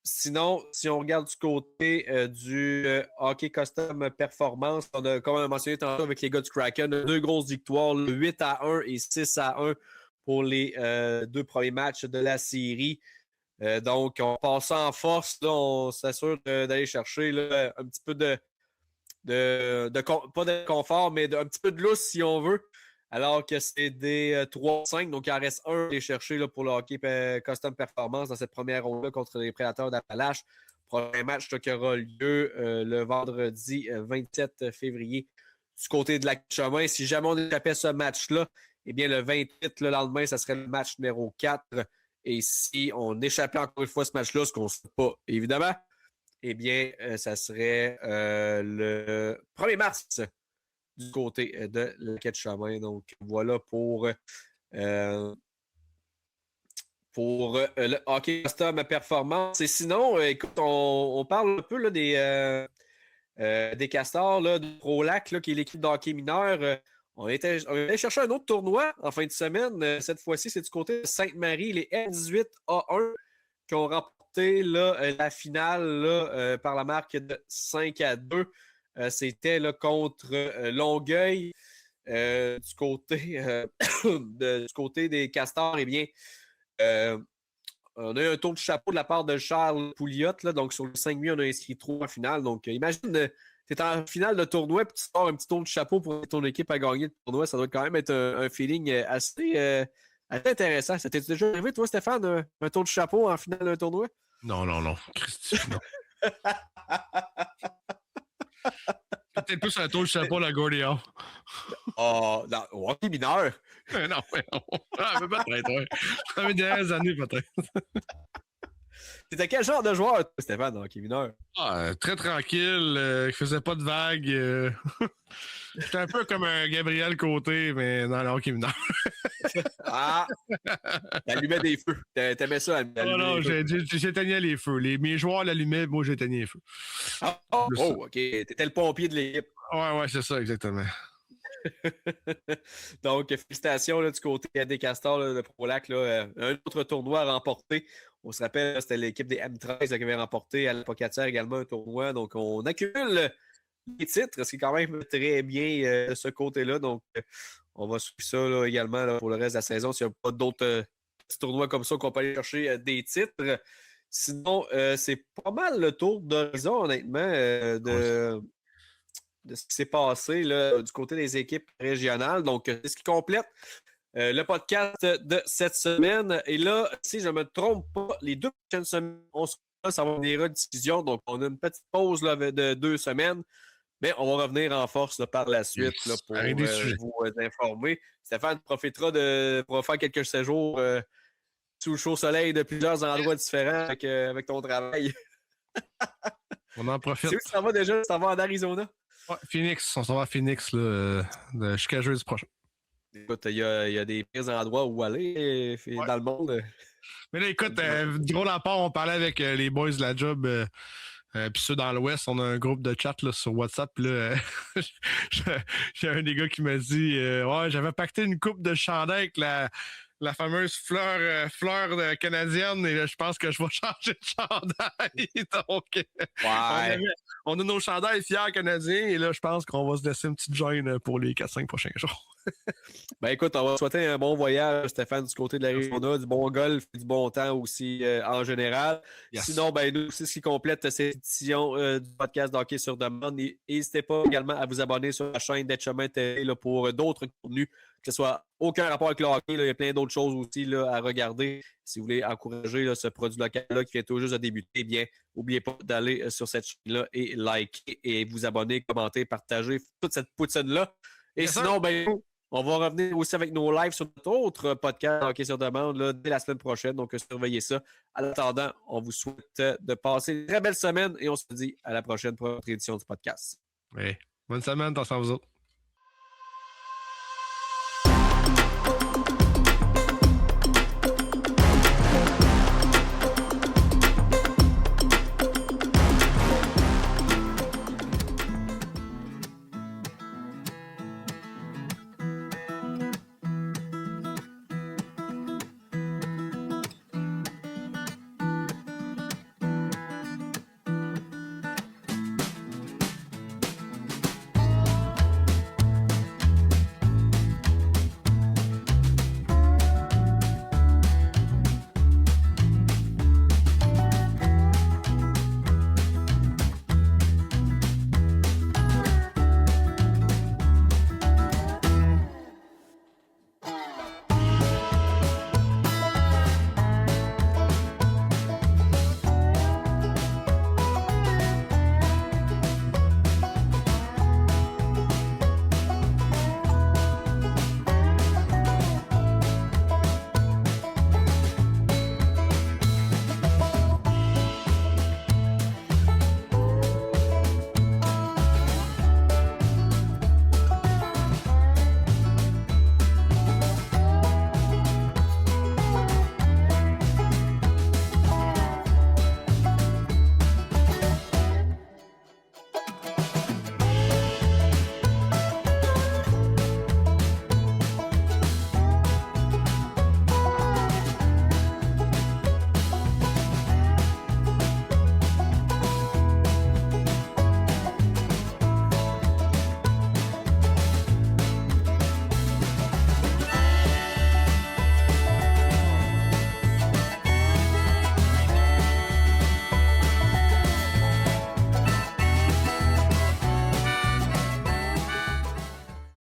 Sinon, si on regarde du côté du hockey custom performance, on a, comme on a mentionné tantôt avec les gars du Kraken, 2 grosses victoires, 8-1 et 6-1 pour les 2 premiers matchs de la série. Donc, on passe en force. Là, on s'assure d'aller chercher là, un petit peu pas de confort, mais un petit peu de lousse si on veut. Alors que c'est des 3-5, donc il en reste un à aller chercher là, pour le hockey custom performance dans cette première ronde-là contre les Prédateurs d'Appalaches. Prochain match là, qui aura lieu le vendredi 27 février du côté de Lac-Chemin. Si jamais on échappait ce match-là, eh bien le 28, le lendemain, ça serait le match numéro 4. Et si on échappait encore une fois ce match-là, ce qu'on ne sait pas, évidemment, eh bien, ça serait le 1er mars du côté de Lac-Chemin. Donc, voilà pour le hockey custom performance. Et sinon, écoute, on parle un peu là, des Castors là, de Prolac, là, qui est l'équipe de hockey mineur. On est allé chercher un autre tournoi en fin de semaine. Cette fois-ci, c'est du côté de Sainte-Marie, les M18A1 qui ont remporté là, la finale là, par la marque de 5-2. C'était là, contre Longueuil. Du côté des Castors, eh bien, on a eu un tour de chapeau de la part de Charles Pouliot. Là, donc, sur les 5 000, on a inscrit 3 en finale. Donc, imagine, tu es en finale de tournoi et tu sors un petit tour de chapeau pour ton équipe à gagner le tournoi. Ça doit quand même être un feeling assez intéressant. Ça t'est déjà arrivé, toi, Stéphane, un tour de chapeau en finale d'un tournoi? Non. Christy, non. Peut-être plus un tour de chapeau la Gordion. Oh, non, hockey mineur. Non, mais non. Ah, mais peut-être, ouais. Ça fait des années, peut-être. C'était quel genre de joueur, toi, Stéphane, dans hockey mineur? Ah, très tranquille, qui faisait pas de vagues. J'étais un peu comme un Gabriel Côté, mais dans le hockey mineur. Ah! T'allumais des feux. T'aimais ça, allumer Non, des feux. j'éteignais les feux. Mes joueurs l'allumaient, moi j'éteignais les feux. Oh, Plus ça. OK. T'étais le pompier de l'équipe. Ouais, c'est ça, exactement. Donc, félicitations là, du côté des Castors là, de Prolac. Là, un autre tournoi à remporter. On se rappelle, là, c'était l'équipe des M13 là, qui avait remporté à la Pocatière également un tournoi. Donc, on accumule les titres, ce qui est quand même très bien de ce côté-là. Donc, on va suivre ça là, également là, pour le reste de la saison. S'il n'y a pas d'autres petits tournois comme ça qu'on peut aller chercher des titres. Sinon, c'est pas mal le tour d'horizon, honnêtement, de ce qui s'est passé là, du côté des équipes régionales. Donc, c'est ce qui complète le podcast de cette semaine. Et là, si je ne me trompe pas, les 2 prochaines semaines, ça va être des rediffusions. Donc, on a une petite pause là, de 2 semaines. Mais on va revenir en force là, par la suite là, pour vous informer. Stéphane profitera pour faire quelques séjours sous le chaud soleil de plusieurs endroits différents avec ton travail. On en profite. C'est où tu t'en vas déjà? Tu t'en vas en Arizona? Ouais, Phoenix. On s'en va à Phoenix là, jusqu'à jeudi prochain. Écoute, il y a des pires endroits où aller dans le monde. Mais là, écoute, drôle à part, on parlait avec les boys de la job. Puis ceux dans l'Ouest, on a un groupe de chat là, sur WhatsApp. Là, j'ai un des gars qui m'a dit ouais, j'avais pacté une coupe de chandail avec la fameuse fleur canadienne et là, je pense que je vais changer de chandail. Donc, on a nos chandails fiers canadiens et là, je pense qu'on va se laisser une petite joine pour les 4-5 prochains jours. Ben écoute, on va souhaiter un bon voyage, Stéphane, du côté de l'Arizona, du bon golf et du bon temps aussi en général. Yes. Sinon, ben nous, c'est ce qui complète cette édition du podcast d'Hockey sur demande. N'hésitez pas également à vous abonner sur la chaîne d'Être Chemin TV là, pour d'autres contenus, que ce soit aucun rapport avec le hockey. Là, il y a plein d'autres choses aussi là, à regarder. Si vous voulez encourager là, ce produit local-là qui vient tout juste de débuter, eh bien, n'oubliez pas d'aller sur cette chaîne-là et liker et vous abonner, commenter, partager toute cette poutine-là. Et yes, sinon, ben, on va revenir aussi avec nos lives sur notre autre podcast Hockey sur demande là, dès la semaine prochaine. Donc, surveillez ça. En attendant, on vous souhaite de passer une très belle semaine et on se dit à la prochaine pour notre édition du podcast. Oui. Bonne semaine, attention à vous autres.